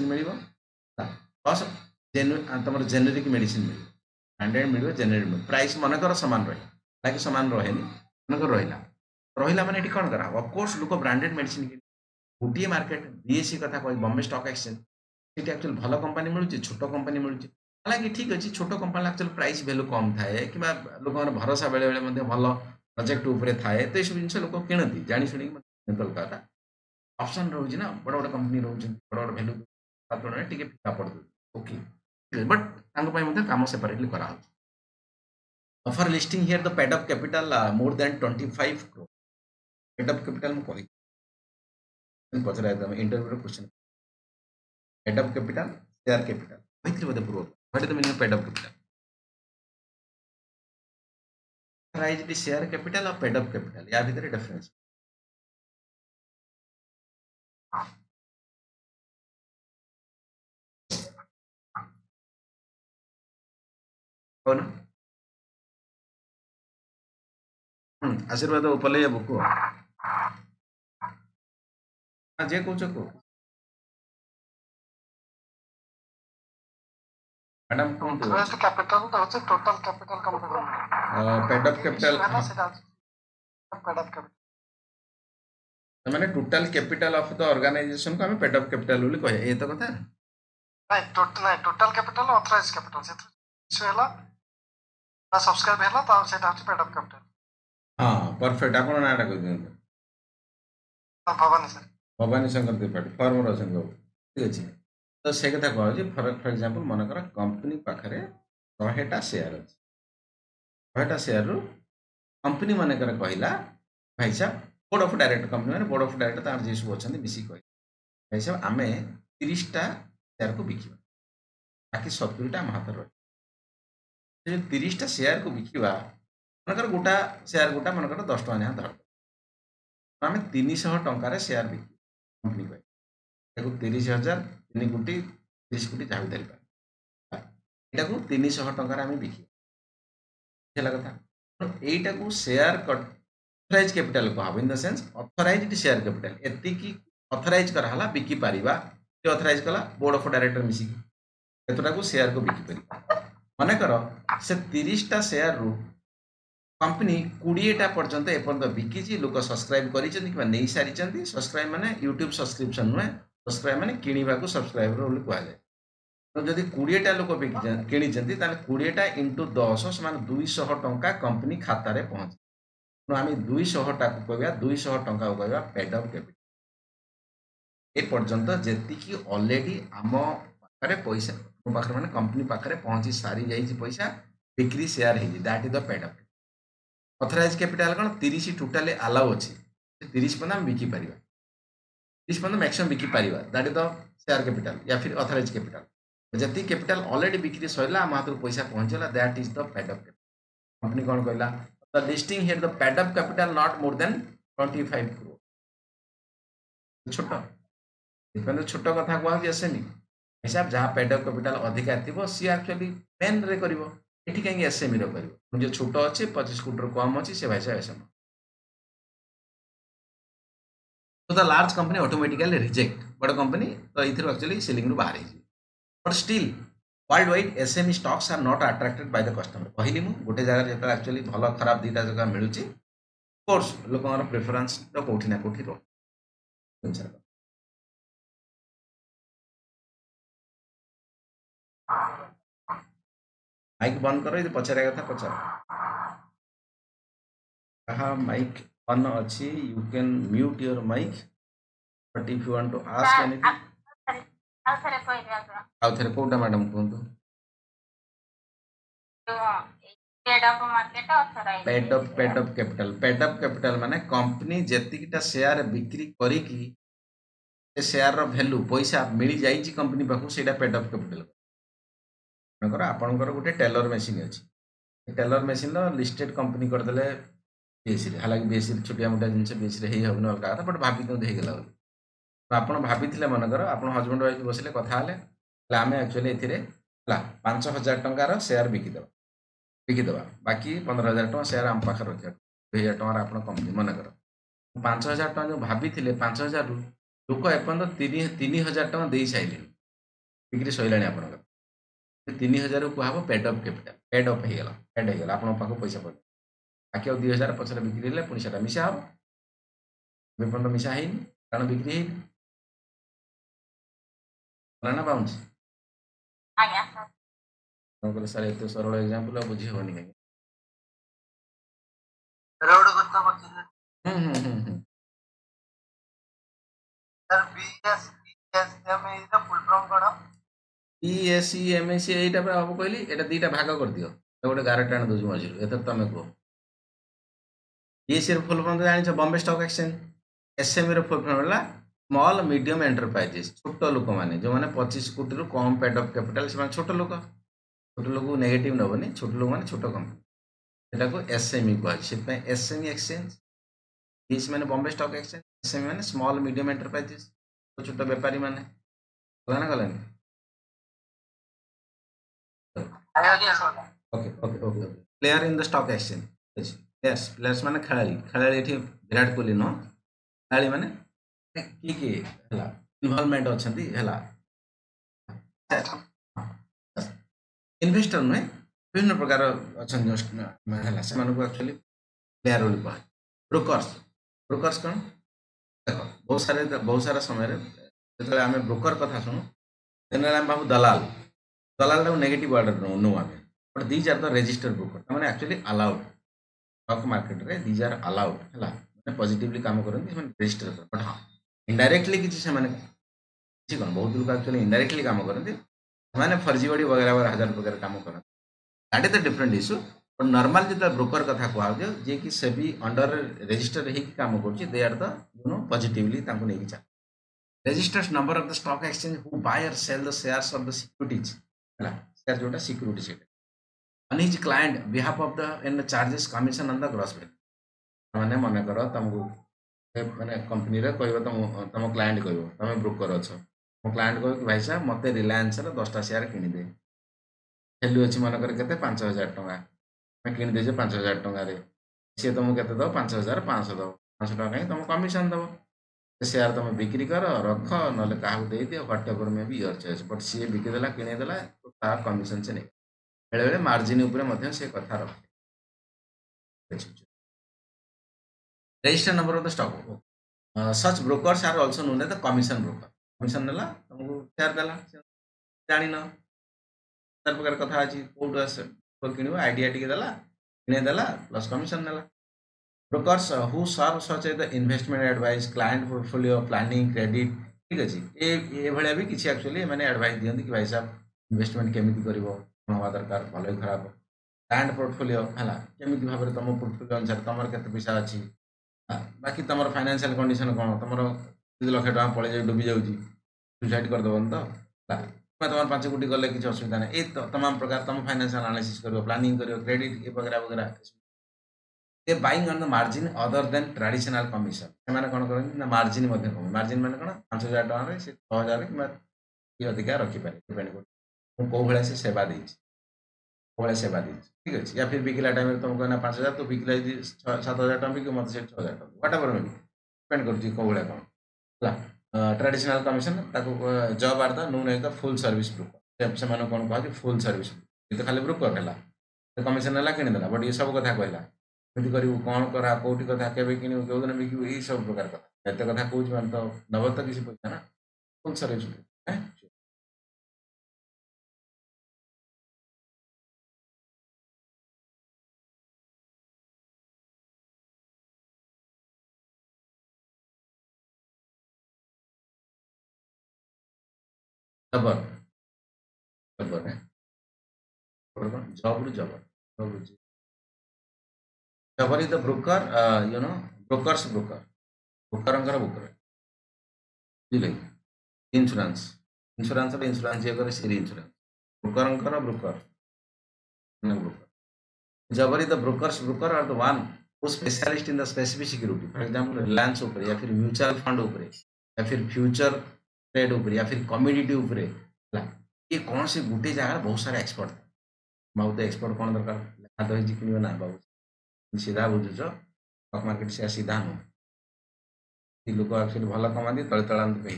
मिलिबो प्लस तमर जेनेरिक मेडिसिन मिलिबो ब्रांडेड मिलिबो जेनेरिक मिलिबो प्राइस मन कर समान रहे लाइक समान रहेनी मन कर रहिला माने एठी कोन करा ऑफ कोर्स लोक ब्रांडेड मेडिसिन के गोटे मार्केट BSE कथा कह बॉम्बे स्टॉक एक्सचेंज ये एक्चुअली भल कंपनी मिलूँ छोट कंपनी मिलूँ हालांकि ठीक अच्छे छोट कंपनी एक्चुअली प्राइस वैल्यू कम थाए कि लोक भरोसा बेले बेले भल प्रोजेक्ट उपरे थाए तो यू जिन लोक किणती जाणी शुणी कथा ऑप्शन रोज ना बड़ बड़ कंपनी रोज बड़ बड़ वैल्यू टी फिका पड़ ओके बट काम सेपरेटली करा offer listing here the paid up capital more than 25 crore paid up capital मु कहि पचरा interview question paid up capital share capital कहते बोधे पूर्व what is the meaning of paid up capital authorised share capital ଆଉ paid up capital ୟା ଭିତରେ difference କହୁନ। ଆଶୀର୍ବାଦ ଉପଲେଇ ବାବୁ କୁହ। ଯେ କହୁଛ କୁହ ମ୍ୟାଡାମ କୁହନ୍ତୁ। ଅଥରାଇଜ୍ଡ କ୍ୟାପିଟାଲ ଟା ହଉଛି total capital company paid up capital ହେଲା ସେଟା ହଉଛି ପେଡ୍ ଅପ୍ କ୍ୟାପିଟାଲ ମାନେ total capital of the organisation को ଆମେ ପେଡ୍ ଅପ୍ କ୍ୟାପିଟାଲ ବୋଲି କହିବା ଏ ତ କଥା। ନାଇଁ ଟୋଟାଲ କ୍ୟାପିଟାଲ ଅଥରାଇଜ୍ଡ କ୍ୟାପିଟାଲ ସେଥିରେ ଇସ୍ୟୁ ହେଲା ବା ସବସ୍କ୍ରାଇବ ହେଲା ତ ସେଟା ହଉଛି ପେଡ୍ ଅପ୍ କ୍ୟାପିଟାଲ। ହଁ ପରଫେକ୍ଟ ଆପଣ ନାଁଟା କହିଦିଅନ୍ତୁ। ଭବାନୀ ସାର୍ ଭବାନୀ ଶଙ୍କର ତ୍ରିପାଠୀ ଫର୍ମର ଅଛନ୍ତି ବାବୁ ଠିକ ଅଛି। ତ ସେ କଥା କୁହାଯାଉଛି ଫର ଏକ୍ଜାମ୍ପଲ ମନେକର କମ୍ପାନୀ ପାଖରେ 100ଟା ସେୟାର ଅଛି। 100ଟା ସେୟାରରୁ कंपनी मानकर कहला भाई साहब बोर्ड ऑफ डायरेक्टर कंपनी मैंने बोर्ड ऑफ डायरेक्टर तार जी सब अच्छा मिसिक कह भाई साहब आम 30टा सेयार को बिकवा बाकी 70टा आम हाथ रही 30टा सेयार को बिकवा मनकर गोटा सेयार गोटा मनकर 10 टका ना धर आम 300 टंकार सेयार बिक कंपनी कह 30,000 3 कोटी 30 कोटी जहाँ भी धरी यहाँ को 300 टंकार आम बिक कथा এইটা को शेयर अथराइज कैपिटल कह in the sense authorised share capital एतिकी अथराइज कराला बिकी पारिबा जे अथराइज कला बोर्ड ऑफ डायरेक्टर मिसी एतटा को शेयर को बिकी पारिबा माने कर से 30टा शेयर रु कंपनी 20टा पर्यंत एपर्यंत बिकी लोक सब्सक्राइब करिसेंती कि नै सारिसेंती सब्सक्राइब माने यूट्यूब सब्सक्रिप्शन नुहे सब्सक्राइब माने किनिबा को सब्सक्राइबर बोली कहा जाए। तो जदि 20टा लोक किणी 20टा इंटू 10 से 200 टंका कंपनी खाता रे पहुंच आम 200 टा को कहवा 200 टंका को कहवा पेड अप कैपिटल ए पर्यंत जेतिकी ऑलरेडी आम पाखरे पैसा मो पाखरे माने कंपनी पाखरे पहुंची सारी जाई पैसा बिक्री शेयर हे that is the paid up. Authorise capital कोन 30 टोटली अलाउ अछि 30 पना हम बिकी परिबा 30 पना मैक्सिमम बिकी परिबा that is the share capital या फिर ऑथराइज कैपिटल जति कैपिटल ऑलरेडी बिक्री सैला आम हाथ पैसा पहुंचला that is the paid up capital. Company कौन कहला the listing here the paid up capital not more than 25 crore छोट छोट कथा कह एसएमई हिसाब जहाँ पेड अप कैपिटल अधिका थी सी एक्चुअली मेन रे करिवो एठी कहीं एसएमई रो करिवो जो छोट अच्छे 25 कोटी कम अच्छी से भाई साहब एसएमई तो the large company automatically reject बड़ कंपनी तो इथरो एक्चुअली सेलिंग रू बाहर ही but still worldwide SME stocks are not attracted by the customer कहली मु गोटे जगह जेता एक्चुअली भलो खराब दीटा जगह मिलुची कोर्स लोकर प्रेफरेंस तो कोठी ना कोठी रो माइक बंद करो ये पचारे कथा पचार कहा माइक ऑन अच्छी you can mute your mike but if you want to ask anything आउ थे कोटा मैडम कहतु पेड अप कैपिटल माने कंपनी जेतिकीटा शेयर बिक्री करिकी से शेयर रो वैल्यू पैसा मिली जाई कंपनी पाखु सेटा पेड अप कैपिटल मनकर आपनकर गोटे टेलर मशीन अछि टेलर मशीन रो लिस्टेड कंपनी कर देले बीएससी हालांकि बीएससी छोटिया मोटा जिनस बीएससी रे हेई हबन अलगा था बट भाभी तो हे गेला ଆପଣ ଭାବିଥିଲେ ମନେକର ଆପଣ ହଜବେଣ୍ଡ ୱାଇଫ୍ ବସିଲେ କଥା ହେଲେ ଆମେ ଆକ୍ଚୁଆଲି ଏଥିରେ ହେଲା 5,000 ଟଙ୍କାର ସେୟାର ବିକିଦେବା ବାକି 15,000 ଟଙ୍କା ସେୟାର ଆମ ପାଖରେ ରଖିବା 2,000 ଟଙ୍କାର ଆପଣ କମ୍ପାନୀ ମନେକର 5,000 ଟଙ୍କା ଯେଉଁ ଭାବିଥିଲେ 5,000 ରୁ ଲୋକ ଏପର୍ଯ୍ୟନ୍ତ 3,000 ଟଙ୍କା ଦେଇ ସାରିଲେଣି ବିକ୍ରି ସରିଲାଣି ଆପଣଙ୍କର 3,000 କୁହାହବ paid up capital paid up ହେଇଗଲା ଆପଣଙ୍କ ପାଖକୁ ପଇସା ପଡ଼ିଲା ବାକି ଆଉ 2,000 ପଛରେ ବିକ୍ରି ହେଲେ ପୁଣି ସେଟା ମିଶା ହବ ଏପର୍ଯ୍ୟନ୍ତ ମିଶା ହେଇନି କାରଣ ବିକ୍ରି ହେଇନି ना बाउंस आज्ञा सर सर एत सरल एग्जांपल बुझी होनी कहीं रोड करता बच्चे सर बीएसईएमई दा फुल फॉर्म कोन बीएसईएमई एटा पर अब कहली एटा दीटा भाग कर दियो गोटे गार टाण दउछु मझिरु एतर तमे को बीएसई रो फुल फॉर्म जानि छ बॉम्बे स्टॉक एक्सचेंज एसएमई रो फुल फॉर्म होला स्मॉल मीडियम एंटरप्राइजेस छोट लोक मैंने जो मैंने 25 कोटी रु कम पेड अप कैपिटल से छोट लोक नेगेटिव नबनी छोट लोक मैंने छोट कंपनी सेटा को एसएमई कह से एसएमई एक्सचेंज बीएसई माने बॉम्बे स्टॉक एक्सचेंज एसएमई माने स्मॉल मीडियम एंटरप्राइजेस छोट छोट व्यापारी माने गला ना गलानी okay okay okay player in the stock exchange players players माने खेलाड़ी खेलाड़ी एठी विराट कोहली न खेलाड़ी माने की हला इन्वॉल्वमेंट अछंती हला इन्वेस्टर नुहे विभिन्न प्रकार अछंती हला से मानको एक्चुअली प्लेयर बोली कह ब्रोकर्स ब्रोकर्स कौन देख बहुत सारा समय जो आम ब्रोकर कथा शुणु जनरल आम भाव दलाल दलाल टाइम नेगेटिव वर्ड नो आम but these are the registered broker मैंने एक्चुअली अलाउड स्टॉक मार्केट रे दीज आर अलाउड है मैंने पॉजिटिवली काम करते रजिस्टर कर बट हाँ इनडायरेक्टली किसी से कौन बहुत लोग एक्चुअली इनडायरेक्टली काम करते मैंने फर्जीवाड़ी वगैरह वगैरह हजार प्रकार काम करते that is the different issue but normal जो ब्रोकर कथा कहु जे कि सेबी अंडर रेजिस्टर ही काम कर दे आर द पॉजिटिवली नहीं चल registered number of the stock exchange who buy or sell the shares of the securities share जोटा सिक्यूरिटी से on his client behalf of the and charges commission on the gross value माने मन कर तुमको माने company रे कहबो तुम क्लाइंट कहबो तुम ब्रोकर अच्छो मो क्लाइंट कहबो कि भाई साहब मते रिलायंस रे 10टा शेयर किनि दे वैल्यू अछि मन कर केते 5000 टका मैं किनि दे जे 5000 टका रे से तुम केते दो 5500 दो 500 टका कहीं तुम कमिशन दो शेयर तुम बिक्री कर रख ना क्या दे दियो व्हाटएवर में भी योर चॉइस बट सी बिकिदेला किणेदेला तो तार कमिशन से नहीं बेले बेले मार्जिन उपर से कथा रखे register number of the stock such brokers are also known as the commission broker commission नेला तुमको शेयर देला जानि न तार प्रकार कथा अछि कोड किणो आईडिया टिके देला किणेदेला प्लस कमिशन नेला brokers who serve such as the investment advice client portfolio planning credit ठीक अछि ए भलिया भी किछि एक्चुअली माने एडवाइस दियंती कि भाई साहब इन्वेस्टमेंट केमिति करिवो हवा दरकार भलो खराब क्लाइंट पोर्टफोलियो हला केमिति भाबरे तुम पोर्टफोलियो अनुसार तुमर केते पैसा अछि बाकी तुमर फाइनेंशियल कंडीशन कोन तुमर 2 लाख टका पळे जे डूबी जाउची सुसाइड कर दबन तो तुम 5 कोटी गले किछि असुविधा नै ए तमाम प्रकार तुम फाइनेंशियल एनालिसिस करिवो प्लानिंग करिवो क्रेडिट ए वगैरह वगैरह they buying on the margin other than traditional commission ସେମାନେ କ'ଣ କରନ୍ତି ନା ମାର୍ଜିନ ମଧ୍ୟ କମ ମାର୍ଜିନ ମାନେ କ'ଣ 5000 ଟଙ୍କାରେ ସେ 6000 କିମ୍ବା ଅଧିକା ରଖିପାରେ ଡିପେଣ୍ଡ କରେ ମୁଁ କୋଉ ଭଳିଆ ସେ ସେବା ଦେଇଛି କୋଉ ଭଳିଆ ସେବା ଦେଇଛି ଠିକ ଅଛି या फिर ବିକିଲା ଟାଇମରେ ତୁମକୁ କହିନା 5000 ତୁ ବିକିଲା ଯଦି 7000 ଟଙ୍କା ବିକିବ ମୋତେ ସେ 6000 ଟଙ୍କା ହ୍ୱାଟ ଏଭର ମେ ଡିପେଣ୍ଡ କରୁଛି କୋଉ ଭଳିଆ କ'ଣ ହେଲା ट्रेडिशनल कमिशन ତାକୁ ଜବ୍ ଆର୍ ଦ ନୋନ୍ ଏଜ୍ ଦ ଫୁଲ୍ ସର୍ଭିସ୍ ବ୍ରୋକର ସେମାନେ କ'ଣ କହନ୍ତି ଫୁଲ୍ ସର୍ଭିସ୍ ଏ ତ ଖାଲି ବ୍ରୋକର ହେଲା କମିशन ହେଲା କିଣିଦେଲା ବଟ୍ ଏ ସବୁ କଥା କହିଲା କେମିତି କରିବୁ କ'ଣ କରା କୋଉଠି କଥା କେବେ କିଣିବୁ କେଉଁ ଦିନ ବିକିବୁ ଏଇ ସବୁ ପ୍ରକାର କଥା ଏତେ କଥା କହୁଛି ମାନେ ତ ନବ ତ କିଛି ପଇସା ନା ଫୁଲ୍ ସର୍ଭିସ୍ जबर जबर है jobber jobber jobber is the broker brokers broker broker broker बुझे इन्शुरांस इन्शुरांस इन्शुरांस ये करे सीरी insurance broker broker broker jobber is the brokers broker are the one who specialist in the specific security for example Reliance ऊपर या फिर mutual fund ऊपर या फिर फ्यूचर ट्रेड ऊपर या फिर कमोडिटी ऊपर ये कौन से गोटे जगह बहुत सारा एक्सपर्ट बाबू तो एक्सपर्ट कौन दरकार हाथ होइछि किनियो ना बाबू सीधा बुझुछ स्टॉक मार्केट से सीधा नु लोक एक्चुअली भल कमाती तले तलांत कही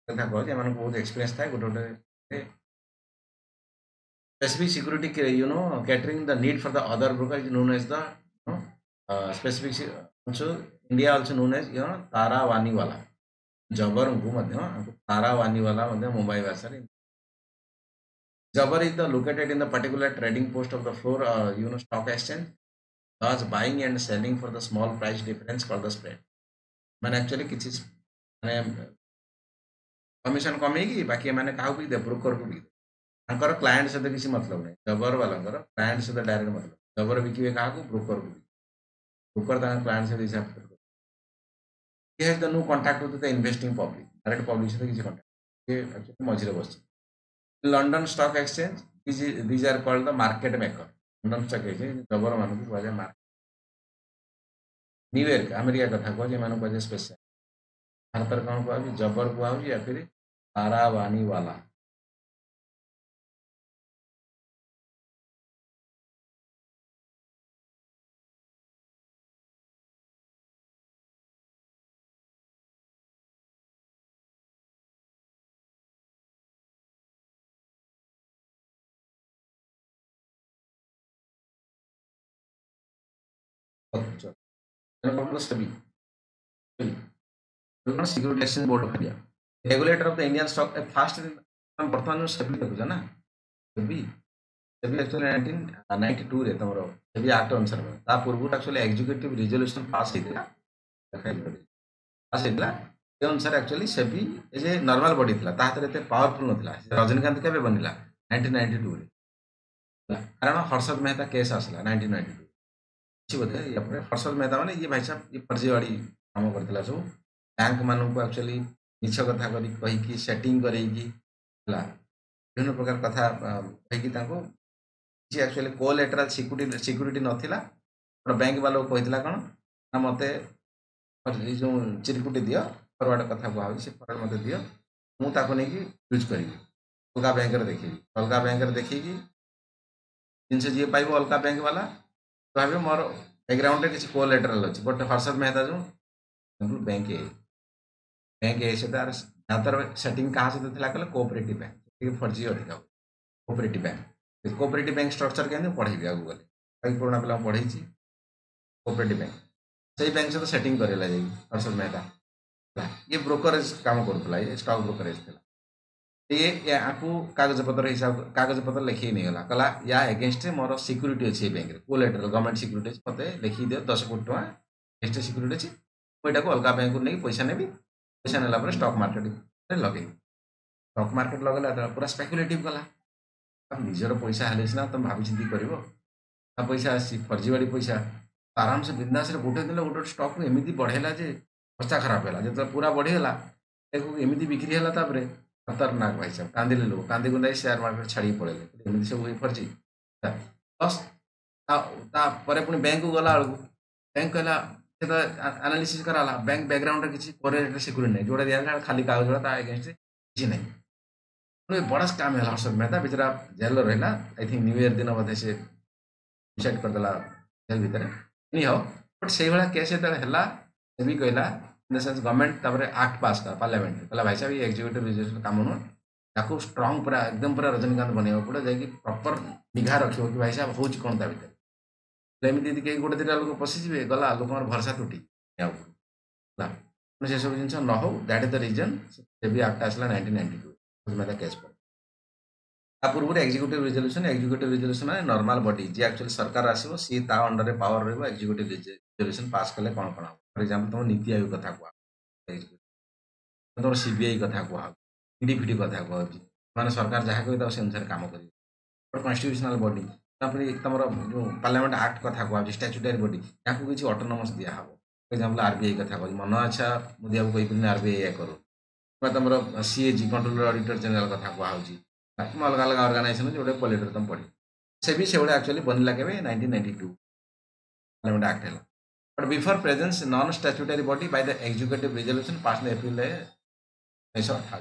कथा कह एम बहुत एक्सपीरियंस थाए गोटे गोटे specific security catering the need for the other broker is known as the specific India also known as तारा वानी वाला जबर को तारा वानी वाला मुंबई भाषा जबर is the located in the particular trading post of the floor stock exchange thus buying and selling for the small price difference called the spread मैंने एक्चुअली किसी माने कमिशन कमेगी बाकी मैंने काहू भी दे ब्रोकर को भी तांकर क्लाइंट से किसी मतलब नहीं जबर वाला क्लाइंट से डायरेक्ट मतलब जबर बिकिबे काहू ब्रोकर को ब्रोकर तांकर क्लाइंट से हिसाब कर he has the no contact with the investing public direct public से किसी contact ये एक्चुअली मझिरे बस London stock exchange these are called the market maker London stock exchange जबर मानक कुआଯାए मार्केट न्यूयॉर्क अमेरिका कथा कह कुआଯାए स्पेशल भारत कौन कह जबर कह या फिर ताराबानी वाला SEBI security exchange board of India regulator of the Indian stock fast बर्तमान जो SEBI देखुछ ना SEBI SEBI एक्चुअली 1992 रे तमरो SEBI एक्ट अनुसार ता पूर्व एक्चुअली एग्जीक्यूटिव रिजोल्यूशन पास हेतिला पास हेतिला ए अनुसार actually SEBI as a normal body थिला ता हाथ रे एते पावरफुल नथिला रजनीकांत केबे बनिला 1992 रे कारण हर्षद मेहता केस आसला 1992 बोधे हर्षद मेहता मैंने ये भाई साहब ये फर्जीवाड़ी काम करता सब बैंक मान को एक्चुअली मिछ कथा कही सेटिंग करैकी विभिन्न प्रकार कथा कही एक्चुअली कोलेटराल सिक्यूरीटी नाला बैंक वाला कहला कौन ना मत जो चिरकुटी दियो फरवर्ड कथा कह से फरवर्ड मत दियो मुझे यूज करी अलग बैंक देखी अलग बैंक देखी जिनसे जी पाइब अलग बैंक वाला भावे मोर बैकग्राउंड किसी कोलेटराल अच्छी बट हर्षद मेहता जो बैंक ए से तार सेटिंग क्या सहित कहले कोऑपरेटिव बैंक फर्जी अधिका कोऑपरेटिव बैंक स्ट्रक्चर के पढ़ेबी आगे गले कई पुराना पिला पढ़े कोऑपरेटिव बैंक से बैंक सहित सेटिंग करेला हर्षद मेहता ये ब्रोकरेज काम करूला ये स्टॉक ब्रोकरेज था ये आपको कागज पत्र हिसाब कागज पत्र लिखी नहीं गला कहला या एगेंस्ट मोर सिक्यूरीटी अच्छी बैंक कोलेटरल गवर्नमेंट सिक्यूरीटी अच्छी मत लिखी दियो 10 कोटी टका एगेंस्ट सिक्यूरीटी अच्छी मुझे अलग बैंक को नहीं पैसा नेबी पैसा नेला स्टॉक मार्केट लगे स्टॉक मार्केट लगेगा पूरा स्पेकुलेटिव कला निजर पैसा हेल्ले सीना तुम भावी चिंती कर पैसा आसी फर्जीवाड़ी पैसा आराम से बिंदास गोटे दिन गोटे स्टॉक को एमती बढ़ेला जे अवस्था खराब है जो पूरा बढ़ीगला एमती बिक्री है खतरनाक भाई साहब कांदिले लोग कांदी गुंदा शेयर मार्केट छाड़ी पड़ेले एमती सब फर्जी प्लस पुणी बैंक को गला बेलू बैंक कहला एनालिसिस कराला बैंक बैकग्राउंड किसी कोरिलेटेड सिक्यूरिटी नहीं जोड़ा दिया खाली कागज एगेंस्ट किसी नहीं बड़ा काम है हर्षद मेहता बेचारा जेल रहा आई थिंक न्यू ईयर दिन बोधे से सुसाइड करदेला जेल भितर नहीं हो बट से भाया केस जो है से भी कहला इन द सेंस गवर्नमेंट एक्ट पास कर पार्लियामेंट कहला भाई साहब ये एग्जीक्यूटिव रिजोल्यूशन काम नुह या स्ट्रंग पूरा एकदम पूरा रजनीकांत बनवा पड़े जाकि प्रॉपर निघा रखियो कि भाई साहब होची कौन ता भितर एमती कहीं गोटे दुटा लोक पशिजे गला लोक भरसा तुटी से सब जिन न हो that is the reason SEBI act आसला 1992 मेहता केस पर पूर्व एग्जीक्यूटिव रिजोल्यूशन माने नॉर्मल बॉडी जी एक्चुअली सरकार आसो सी ता अंडर पावर रहिबो एग्जीक्यूटिव रिजोल्यूशन पास कले कौन कौन फॉर एग्जांपल तुम नीति आयोग कथा कह तुम सीबीआई कथा कह पीडीपीडी कथा कह माने सरकार जहाँ कही से अनुसार काम कर कन्स्टिट्यूशनल बॉडी तुम जो पार्लियामेंट एक्ट कथा कह स्टैट्यूटरी बॉडी या किसी ऑटोनोमस दिया हम फॉर एग्जांपल आरबीआई कथा कह मन अच्छा मुझे आपको कही आरबीआई या करूँ तुम सीएजी कंट्रोलर ऑडिटर जनरल कथा कह अलग अलग ऑर्गेनाइजेशन जो पॉलिटर तुम पढ़ी से भी से एक्चुअली बनला के 1992 पार्लियामेंट एक्ट है but before presence non statutory body by the executive resolution pass April 1928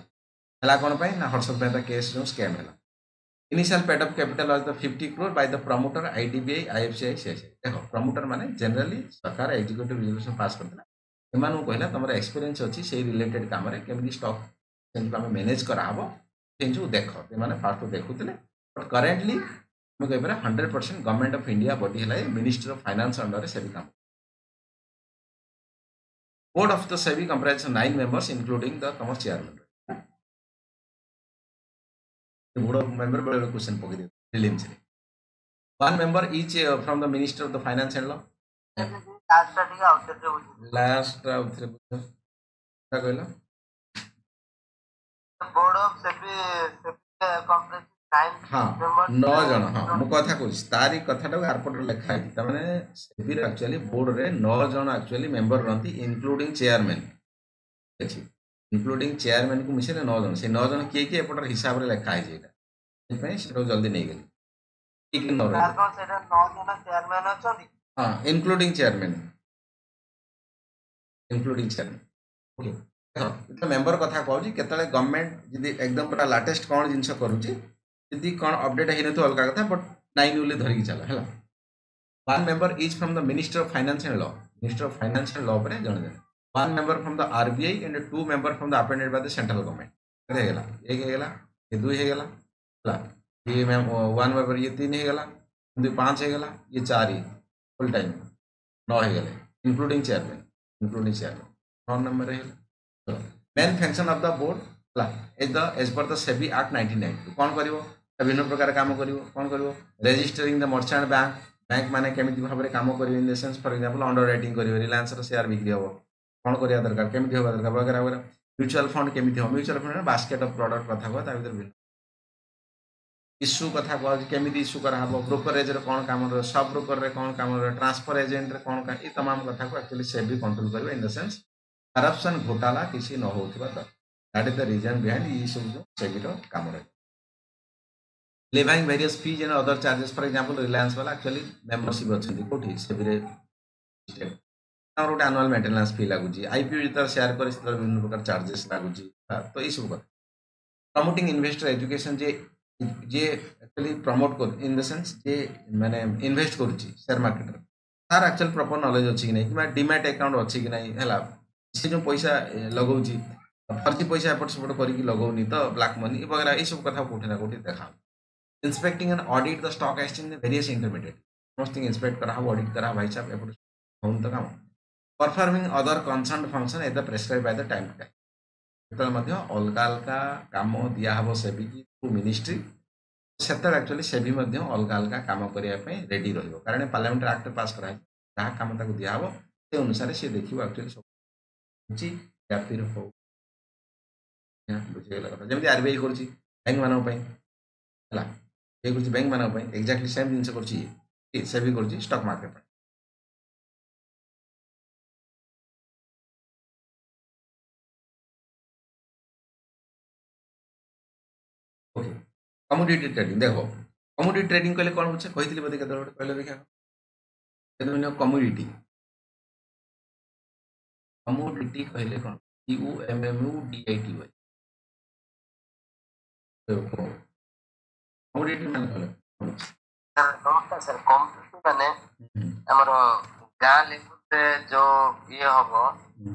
है कौन ना हर्षद मेहता केस जो स्कैम है initial paid up capital was the 50 crore by the promoter IDBI IFCI CSI देखो प्रमोटर माने जनरली सरकार executive resolution पास करता एमान कहला तुम एक्सपीरियंस अच्छी से रिलेटेड काम केमी स्टॉक आम मैनेज कराब से देख मैंने फास्ट देखुले बट करेन्टली आम कहीपर 100% गवर्नमेंट ऑफ इंडिया बॉडी है ministry of finance under SEBI काम board of the SEBI comprise 9 members including the तुम चेयरमैन बोर्ड ऑफ मेंबर बड़े क्वेश्चन पकड़ प्रीलिम्स रे 1 member each from the minister of the finance and law last कहला board of SEBI comprise 9 हाँ 9 जन हाँ मु कथा कहूँ तारी कथाटा आरपट लिखा है तमाने सेबी एक्चुअली बोर्ड रे 9 जन एक्चुअली मेंबर रहती इंक्लूडिंग चेयरमैन अच्छी इंक्लूडिंग चेयरमैन को मिसे 9 जन से 9 जन किए एपटर हिसाब से लिखा है जल्दी नहीं गली ଠିକ ନ ତାର ରହିଲେ କଣ ସେଇଟା 9 ଜଣ ଚେୟାରମ୍ୟାନ ଅଛନ୍ତି? ହଁ ଇନକ୍ଲୁଡିଂ ଚେୟାରମ୍ୟାନ ओके तो मेंबर कथा कहूँ केतले गवर्नमेंट जदि एकदम पूरा लाटेस्ट कौन जिनस करुच्ची जदि कौन अपडेट है तो अलग कथा बट 9 ओनली धरिकी चल है one member is from the minister of finance and law minister of finance and law पर जन जन one member from the RBI and two member from the appointed by the central government हेगला एक हेगला ये दुई हेगला हला ये मैम वन मेंबर ये तीन हेगला दुई पांच हेगला ये चार ही फुल टाइम 9 हेगले इंक्लूडिंग चेयरमैन 9 नंबर है main function of the board as per the SEBI act 1992 कौन करिवो विभिन्न प्रकार काम करिवो कौन करिवो रजिस्टरिंग द मर्चेंट बैंक माने केमिति भाबरे काम करिवो in the sense for example under करिवो रिलायंस रो शेयर बिक्री हो कौन करिया दरकार केमिति होबा दरकार वगैरह वगैरह म्यूचुअल फंड केमिति हो mutual fund basket of product कथा को ता भीतर इश्यू कथा कह केमिति इश्यू करा हबो ब्रोकरेज रे कौन काम रो सब ब्रोकर रे कौन काम रो ट्रांसफर एजेंट रे कौन का ई तमाम कथा को एक्चुअली सेबी कंट्रोल करिवो इन द सेंस करप्शन घोटाला किसी न होथिबा that is the reason behind ई सब जो सेबी रो काम रे levying various fees and other charges for example Reliance वाला एक्चुअली मेंबरशिप अछंती कोठी सेबी रे और गोटे एनुअल मेंटेनेंस फी लागुची आईपीओ जतर शेयर करे तर विभिन्न प्रकार चार्जेस लागुची तो ई सब कथा प्रमोटिंग इन्वेस्टर एजुकेशन जे जे एक्चुअली प्रमोट कर इन द सेंस जे माने इन्वेस्ट करूची शेयर मार्केट तार एक्चुअल प्रॉपर नॉलेज अछि कि नै कि डीमैट अकाउंट अछि कि नै हला से जो पैसा लगाउची फर्जी पैसा एपट सपोर्ट करिकी लगाउनी तो ब्लैक मनी वगैरह ये सब कथा कोठी ना कोठी देखा inspecting and audit the stock exchange various intermediate something inspect करा ऑडिट करा भाई साहब एपट होन तो काम performing other concern function at the prescribe by the time मध्य अलगा अलगा काम दिया हबो सेबी की मिनिस्ट्री सेतर एक्चुअली सेबी मध्य अलगा अलगा काम करिया पे रेडी रहइबो कारण पार्लियामेंट एक्ट पास करा जहाँ काम ताको दिया हबो से अनुसार से देखिबो एक्चुअली सब जी या फिर हो बुझे कथा जेमति आरबीआई करछि बैंक मानक पय हला ये करछि बैंक मानक पय एक्जेक्टली सेम जिंस करछि ये सेबी करछि स्टॉक मार्केट पे ओके कमोडिटी ट्रेडिंग देखो कमोडिटी ट्रेडिंग कहले कोन होछ कहितली बदे केते कहले देखा केते कमोडिटी कमोडिटी कहले कोन CUMMUDITY कमोडिटी माने कहले नमस्कार सर कम्प्यूटर माने हमर गाँ लेवल जो ये हबो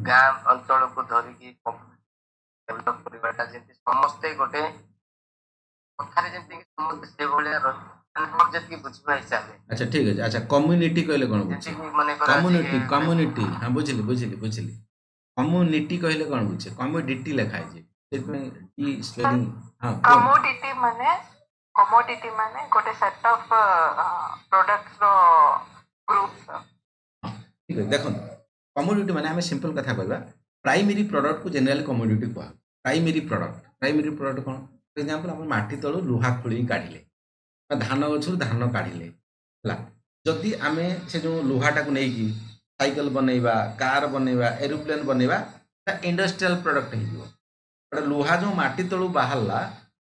गाँ अंचल को धरि की डेवलप करबाटा जेंति समस्त गोटे कथारे जेंति समस्त से भलिया हम जेति बुझबा हिसाब अच्छा ठीक है अच्छा कम्युनिटी कहले कोन बुझे माने कम्युनिटी हां बुझली कम्युनिटी कहले कोन बुझे कमोडिटी लिखा है सेत में ई स्पेलिंग हां कमोडिटी माने गोटे सेट ऑफ प्रोडक्ट्स रो ग्रुप्स ठीक है देखो कमोडिटी माने हमें सिंपल कथा कहबा प्राइमरी प्रोडक्ट को जनरली कमोडिटी कहबा प्राइमरी प्रोडक्ट कोन फॉर एग्जांपल हम माटी तळो लोहा खोली काढिले धान गछरु धान काढिले हला जदि आमे से जो लोहाटा को नै की साइकिल बनैबा कार बनैबा एरोप्लेन बनैबा इंडस्ट्रियल प्रोडक्ट हे लोहा जो माटी तळु बाहरला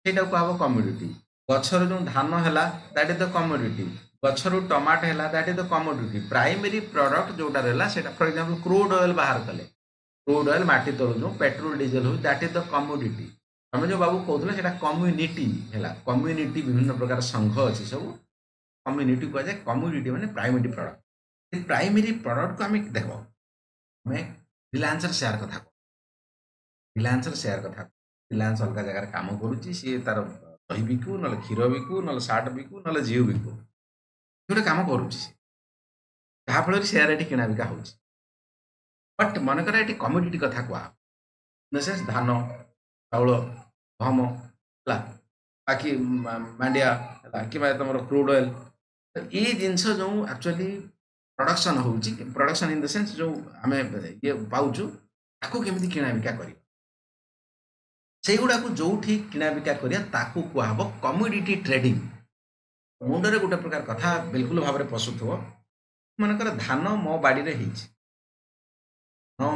सेटा को हबो कमोडिटी गछर जो धान हैला दैट इज द कमोडिटी गछर टमाटो हैला that is the commodity primary product जोटा रहला सेटा फॉर एग्जांपल क्रूड ऑयल बाहर कले क्रूड ऑयल माटी तळु जो पेट्रोल डीजल हो दैट इज द कमोडिटी हमें जो बाबू कहउतले सेटा कम्युनिटी हैला कम्युनिटी विभिन्न प्रकार संघ अछि सब कम्युनिटी को जाय कम्युनिटी माने प्राइमरी प्रोडक्ट प्राइमरी प्रोडक्ट को हमें देखो हमें रिलायंस शेयर कथा रिलायंस अलग जगह काम करुच्ची सी तार दही बिकू ना क्षीर बिकू ना सार्ट बिकू ना जीव बिकू गोटे कम करुच्ची शेयर ये किना बिका हो बट मनकर ये कमोडिटी कथा कह सेन्स धान चाउल गहम है बाकी मांडिया कि तुम क्रूड ऑयल ये जिनस जो एक्चुअली प्रोडक्शन हो प्रोडक्शन इन द सेंस जो आम ये पाचु ताकू केमी किना बिका कर से गुड़ा जो किना बिका करू कह कमोडिटी ट्रेडिंग मुंडे गोटे प्रकार कथा बिल्कुल भाव में पशुव मनकर धान मो बाड़ी में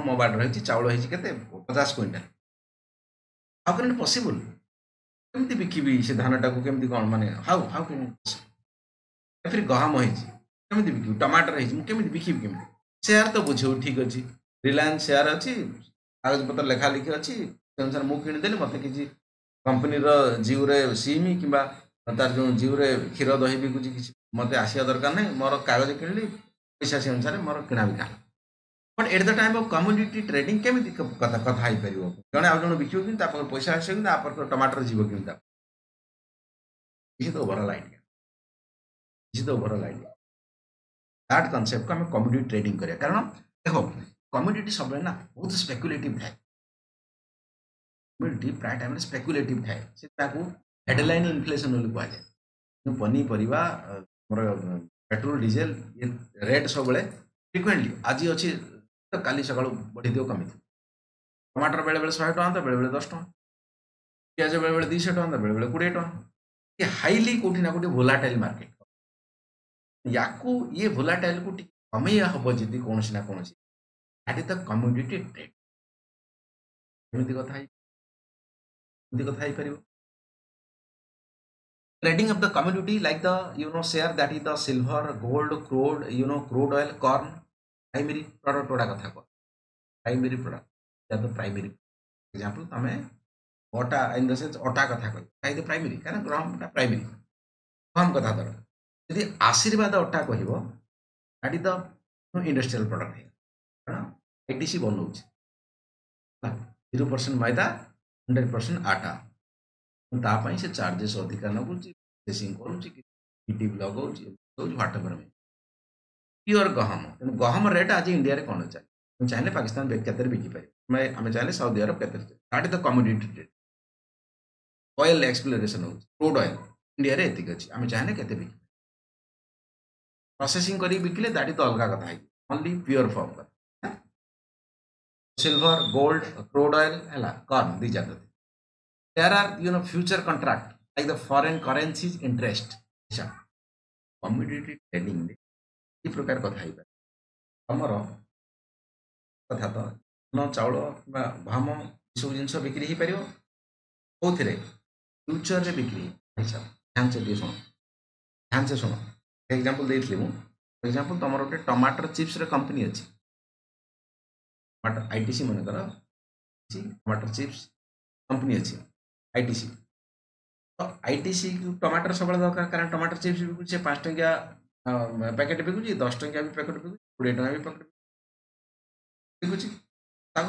मो बाड़ी रही चाउल होते 50 quintal how can it possible केमती बिकिबी से धान टाको केमती कौन माने हाउ कैन फिर गहम होइछि केमिति बिकिबि टमाटर होइछि मु केमिति बिकिबि केमिति शेयर तो बुझेउ ठीक अछि रिलायंस शेयर अछि कागज पत्र लेखा लिखि अछि से अनुसार मु किनि देली मते किछि कंपनी रो जीव रे सीमी किबा तार जो जीव रे क्षीर दही बिकुछि किछि मते आसिया दरकार नै मोर कागज किनली पैसा से अनुसार मोर किना बिका but at the time of commodity trading केमिति कथा कथा हाई परिबो जणे आ जणे बिकिबो किन तापर पैसा आसियो किन तापर टमाटर जीव किन ता is the overall idea is the overall idea that concept को हम कमोडिटी ट्रेडिंग करिया कारण देखो कमोडिटी सब ना बहुत स्पेकुलेटिव थाए कमोडिटी प्राय टाइम स्पेकुलेटिव थाए से ताको हेडलाइन इन्फ्लेशन बोली कुआ जाय जो पनी परिबा मोर पेट्रोल डीजल ये रेट सब बेले फ्रिक्वेंटली आज अछि तो काली सकाळू बढ़ी दियो कमी टमाटर बेले बेले 100 टका तो बेले बेले 10 टका प्याज बेले बेले 200 टका तो बेले बेले 20 टका ये हाईली कोठी ना कोठी वोलाटाइल मार्केट याकू ये वोलाटाइल को कमई हम जदि कौन ना कौन that is the commodity trade एमती कथा पार trading of the commodity like the share that is the silver gold crude crude oil corn primary product गुड़ा कथा कह primary product the primary example तमें अटा इन द सेंस अटा कथा कह कहीं प्राइमरी कारण गहमटा प्राइमरी गहम कथा धर यदि आशीर्वाद अटा कह that is the industrial product है कारण आईटीसी बनाऊँ 0% मैदा 100% आटा तापाई से चार्जेस अधिका नगुची प्रोसेसिंग करूची टीटी लगाउची व्हाट एवर में प्योर गहम तेणु गहम रेट आज इंडिया रे कोन चले चाहे पाकिस्तान केते बिकी पारे मैं आम चाहे साउदी अरब केते that is the commodity trade oil exploration हो क्रूड ऑयल इंडिया रे एतिक अछि आम चाहे केते बिकी प्रोसेसिंग करी बिकिले दैट इज द अलगा कथा है only pure form silver gold crude oil hela corn these are the things. There are future contract like the foreign currencies interest commodity trading ये प्रकार कथा है हमर कथा तो न चाउल गहम सब जिनस बिक्री हो पार कौन फ्यूचर रे बिक्री हिसाब ध्यान से दिए शुण ध्यान से शुण एग्जांपल देइथली मु एग्जांपल तमर गोटे टमाटर चिप्स रे कंपनी अछि टमाटर आईटीसी मन कर टमाटर चिप्स कंपनी अच्छी आईटीसी तो आईटीसी टमाटर सब दरकार कारण टमाटर चिप्स बिकुचे 5 टंकिया पैकेट बिकुची 10 टंकिया भी पैकेट बिकुची 20 टंका भी पैकेट बिकुची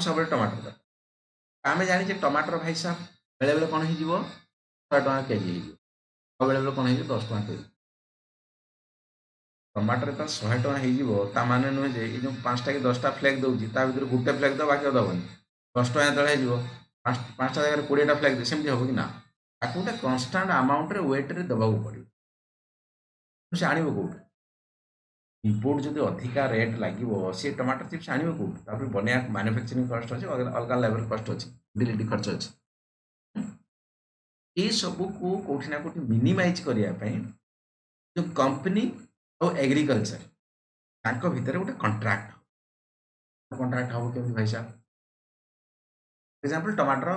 सब टमाटर दरकार आम जानी टमाटर भाई साहब बेले बेले कौन हो 100 टका केजी हो बेले बेले कौन हो 10 टका केजी टमाटर तो 100 टका हो माने नुहे जे जो 5टा कि 10टा फ्लैग दौर भर गोटे फ्लैग तो बाकी दबन 10 टका तले हो 5टा जगह 20टा फ्लैग सेमती हम कि ना आपको गोटे कन्स्टाट अमाउंट व्वेट्रे देवाक पड़ो से आण कौट इम्पोर्ट जो अधिका रेट लगे सी टमाटर चिप्स आण कौट बनया मैन्युफैक्चरिंग कस्ट अच्छे अलग लेवल कस्ट अच्छे डिलीवरी खर्च अच्छे ये सब को कौटी ना कौटी मिनिमाइज करने जो कंपनी और एग्रीकल्चर भितर गोटे कंट्राक्ट हम केमती भाई साहब एग्जांपल टमाटर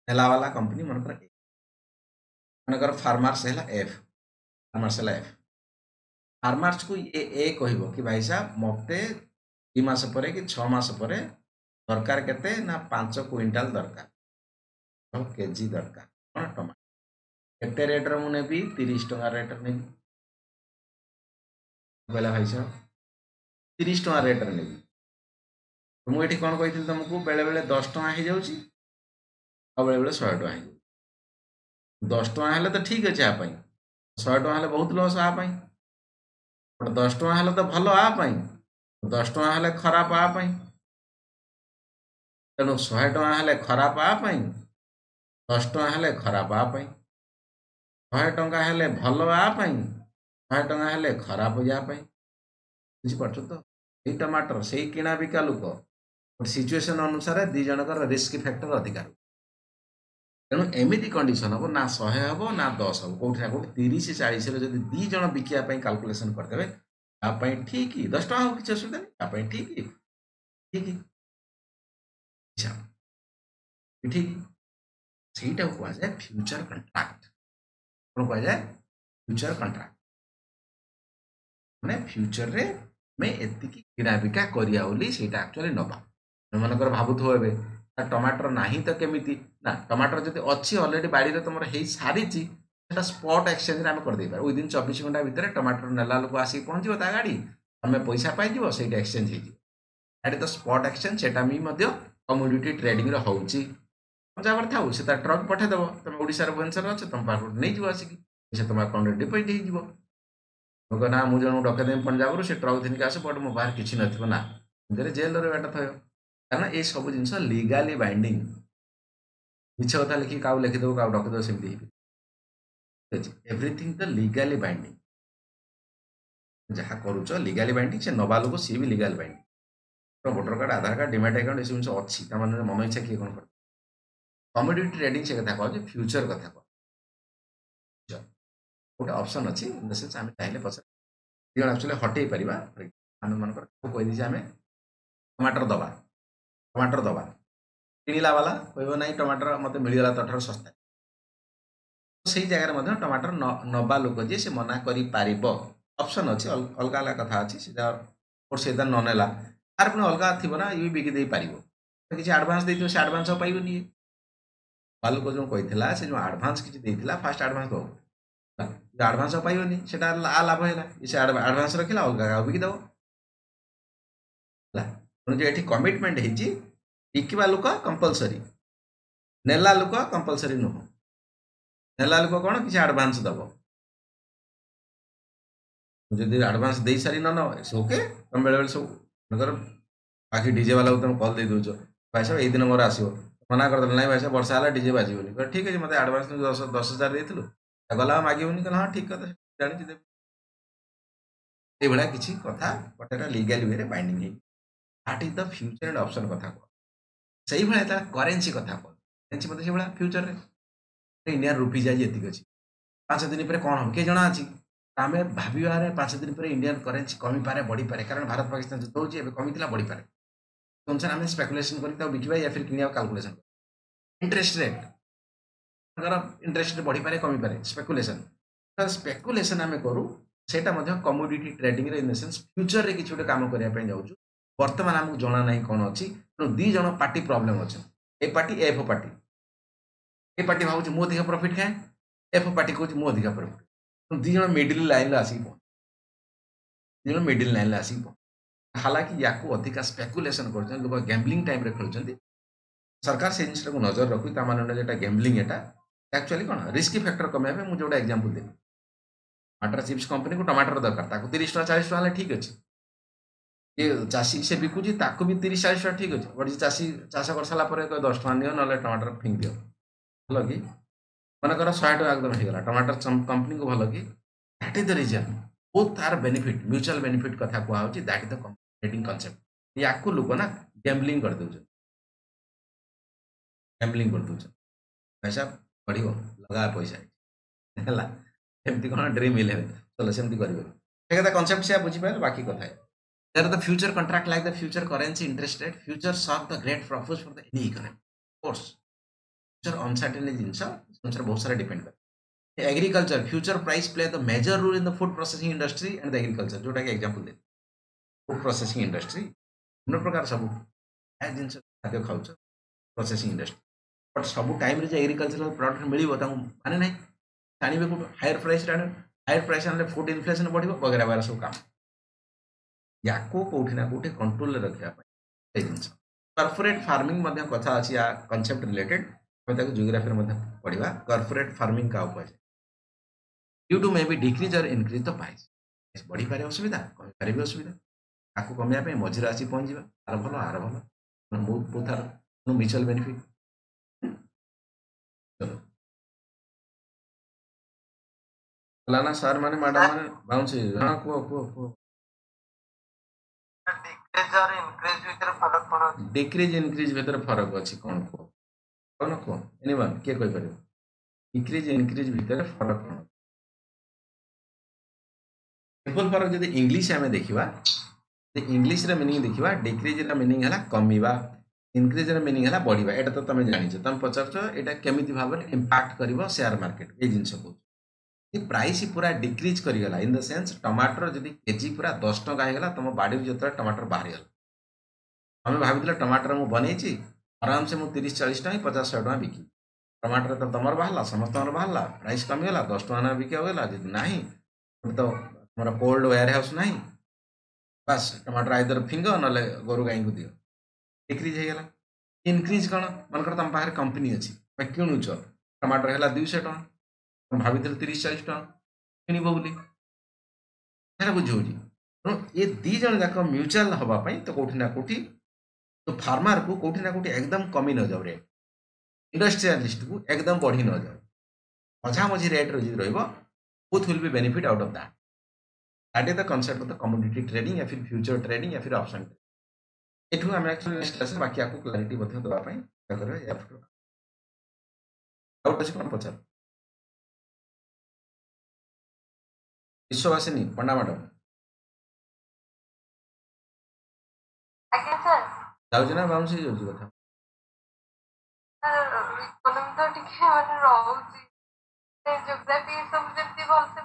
नेला वाला कंपनी मनकर फार्मर्स है एफ फार्मर्स है एफ फार्मर्स को ए कह कि भाई साहब मते 2 मास पर कि 6 मास पर दरकार केते ना 5 क्विंटाल दरकार केजी दरकार कौन टमाटर केते रेट मुझे 30 टका रेट नहीं कहला भाई साहब 30 टका रेट रे नेबी मुझे कौन कही तुमको बेले बेले 10 टका हो जाऊँगी और बेले बेले 100 टका हो 10 टका हेले तो ठीक अच्छे आप 100 टका हेले बहुत लॉस आप बट 10 टका हेले तो भल आप 10 टका हेले खराब आप तेणु 100 टका हेले खराब आप 10 टका हेले खराब आप 100 टका हेले भल आप 100 टका हेले खराब जापाई बुझीपार तो यही टमाटर से किणा बिका लोक सिचुएशन अनुसार दी जनकर रिस्क फैक्टर अधिकार तेणु एमती कंडीशन हम ना 100 हम ना 10 हम कौटी ना कौटी 30-40 जब दी जन बिकापी कैलकुलेसन करदे ठीक 10 टका हो किसी असुविधा नहीं ठीक ठीक ठीक ସେଇଟା କୁହାଯାଏ फ्यूचर कंट्राक्ट कौन कहुए फ्यूचर कंट्राक्ट मैंने फ्यूचर रे मैं एतिकी किଣା बिका करिया बोली सेटा एक्चुअली नबा मनकर भाबुथो एबे टमाटर नाही तो केमिति ना टमाटर जदि अच्छी ऑलरेडी बाड़ी रे तुमर हेई सारी ची सेटा स्पॉट एक्सचेंज रे हम कर दे पार विदिन 24 घंटा भीतर टमाटर नेला लोक आसी पहुंचो ता गाड़ी हमें पैसा पाई जीवो सेटा एक्सचेंज हे जी एट द स्पॉट एक्सचेंज सेटा मी मध्य कमोडिटी ट्रेडिंग रे होउची जाबर थाउ से ट्रक पठे देव तुम ओडिसा रे भुवनेश्वर अच्छे तुम पास नहीं जीव आसिक पैसा तुम अकाउंट रे डिपॉजिट हो जीवो लोक ना मुझे जन डकदेमी पंजाब रू से ट्रक धनिक आस बट मो बाहर किसी नथिबो ना जेल रे बेटा थयो कारण ये सब जिन लीगाली बाइंडिंग मिछ कथा लिखि काउ लिखिदेव काउ डकदेव सेमती एवरीथिंग द लीगाली बाइंडिंग जहाँ करुच लीगाली बाइंडिंग से नबा लोक सी भी लीगाल बाइंडिंग वोटर कार्ड आधार कार्ड डिमेट अकाउंट ये जिन अच्छी मन इच्छा किए कौन कर कमोडिटी ट्रेडिंग से कथा कह फ्यूचर कथा कह गोटे ऑप्शन अच्छी इन द सेंस आम चाहिए पचार दिज एक्चुअली हटई पार आम मन कहीदे आम टमाटर दबा किणला वाला कह ना टमाटर मत मिलगला तो ठार सस्ता से जगह टमाटर नबा लोक जी से मना कर ऑप्शन अच्छी अलग अलग कथा अच्छी से ननेला तार पुणी अलग थी ना ये बिकी पार किसी आडभांस दे से आडभांस पाइबनी लोक जो कही से जो आडभांस किसी फास्ट आडभांस दो आडभांस पाइबनी से लाभ है से आडभांस रखा अलग बिकिदेव जो ये कमिटमेंट होती बिकवा लोक कंपलसरी नेला लोक कंपलसरी नुह नेला लोक कौन किसी आडभांस दब जदि आडभांस दे सारी न ओके तुम बेले सब बाकी डीजे वाला तुम कल दे दौच भाई साहब ये दिन मोर आसो मना करदे ना भाई साहब वर्षा है डीजे बाजबनी ठीक है मतलब आडभांस 10,000 देलु गला मागेनि कह हाँ ठीक कथा जानी ये किसी कथा but legal way binding that is the future and option कथा कह से भाया करेन्सी कथा कह करेन्सी मतलब से भाया फ्यूचर में इंडियन रुपीज आज ये अच्छी 5 दिन पर कौन हम किए जना अच्छी आम भावे 5 दिन पर इंडियन करेन्सी कमी पारे बढ़ी पारे कारण भारत पाकिस्तान युद्ध होती कमी बढ़ी पारे अनुसार आम स्पेकुलेसन कर बिकवा या फिर किनिया calculation interest rate interest rate बढ़ी पारे कमी पारे स्पेकुलेसन आम करूँ सेटा commodity trading in the sense future रे किसी गोटे काम करने जाऊँ बर्तमान आमको जना ना कौन अच्छी तेणु दी जन पार्टी प्रॉब्लम अच्छे ए पार्टी एफ पार्टी ए पार्टी भाव मो अधिक प्रॉफिट खाए एफ पार्टी कहूँ मो अधिक प्रॉफिट दी जन मिडिल लाइन आसिक दी जन मिडिल लाइन आसिक हालांकि या अधिका स्पेकुलेसन कर लोक गैम्बलिंग टाइम रे खेलुंट सरकार से जिन को नजर रखी जो गैम्बलिंग एटा एक्चुअली कौन रिस्की फैक्टर कमे मुझे जो एग्जांपल देवी टमाटर चिप्स कंपनी को टमाटर दरकार 30 टका 40 टका ठीक अच्छे ये चाषी से बिकुची ताको भी 30-40 टका ठीक अच्छे बट चाषी चाष कर सारापर 10 टका नियो ना टमाटर फिंग दियो भल कि मनकर 100 टका एकदम होगा टमाटर कंपनी को भल कि that is the reason both तार बेनिफिट म्यूचुअल बेनिफिट कथा कह that is the trading concept या लोक ना गैम्बलिंग कर दउछ गैम्बलिंग कर दउछ पैसा बढ़ियो लगा पैसा है एमती कौन ड्रीम 11 चलो सेमती करेंगे कनसेप्ट से बुझी पाए बाकी कथा है there the future contract like the future currency interest rate future serve the great profits for the any economy course future uncertain जिनस संसार बहुत सारा डिपेंड कर agriculture future price play the major role in the food processing industry and the agriculture जोटा कि example दे food processing industry विभिन्न प्रकार सब जिन खाद्य खाऊ प्रोसेसिंग इंडस्ट्री बट सब टाइम रे एग्रीकल्चरल प्रोडक्ट मिल माने ना आने को हायर प्राइस आने फूड इनफ्लेशन बढ़ वगैरह वगैरह सब काम या कौटी ना कौटी कंट्रोल रखापी जिन कॉर्पोरेट फार्मिंग कथा अच्छी या कनसेप्ट रिलेटेड जियोग्राफी पढ़ा कॉर्पोरेट फार्मिंग क्या कह due to may be decrease और इनक्रीज द प्राइस बढ़ी पारे असुविधा कमी पारे भी असुविधा आपको कमिया मझे आसी पहुँचा आर भल बहुत तार म्यूचुअल बेनिफिट चलो ना सर माने मैडम माने बाउंस हां को डिक्रीज और इंक्रीज भीतर फरक पड़ो डिक्रीज इंक्रीज भीतर फरक अछि कौन को एनीवन के कोइ परियो डिक्रीज इंक्रीज भीतर फरक पड़ो सिंपल फरक जदि इंग्लिश में देखिबा तो इंग्लिश रे मीनिंग देखिबा डिक्रीज रे मीनिंग हला कमीबा इंक्रीज रे मीनिंग हला बढ़िबा एटा तो तमे जानिछ तम पचारछ एटा केमिति भाबरे इंपैक्ट करिवो शेयर मार्केट ए जिंस को ये प्राइस पूरा डिक्रीज करिगला इन द सेंस टमाटर जदि केजी पूरा 10 टଙ୍କା ହେଇଗଲା तुम बाड़ी जो टमाटर बाहरी गला आम भाई टमाटर मुझे बनई आराम से मुझे 30-40 टଙ୍କା 50-100 टଙ୍କା बिकी टमाटर तो तुम बाहर समस्त बाहर प्राइस कमीगला 10 टଙ୍କା बिकागला जी ना तो तुम कोल्ड वेयर हाउस ना बास टमाटर आइदर फिंग ना गोरु गाई को दियो डिक्रीज होगा इनक्रीज कौन मनकर तुम पाखे कंपनी अच्छी तुम किणुच टमाटर है 200 टଙ୍କା तुम भाभी 30-40 टଙ୍କା किणव बोली बुझे तेणु ये दी जन जाक म्यूचुआल हाँपाई तो कौटी ना कौटी तो फार्मर को कौटी ना कौटी एकदम कमी न जाऊ रेट इंडस्ट्रियलिस्ट को एकदम बढ़ी न जाऊ मझा मझी rate both will be benefit out of that is the concept of the commodity trading या फिर फ्यूचर ट्रेडिंग या फिर ऑप्शन ट्रेडिंग एठू आम एक्चुअली नेक्स्ट क्लास बाकी आपको क्लारिटी देवाई डाउट अच्छे कौन पचार विश्ववासिनी पंडा मैडम ଆଜ୍ଞା ସାର୍ जाऊँ ना बाउंस हो जाऊँ कथा ଇକୋନୋମି ତ ଟିକେ ମାନେ ରହୁଛି ଜିଓଗ୍ରାଫି ଏସବୁ ଯେମିତି ଭଲସେ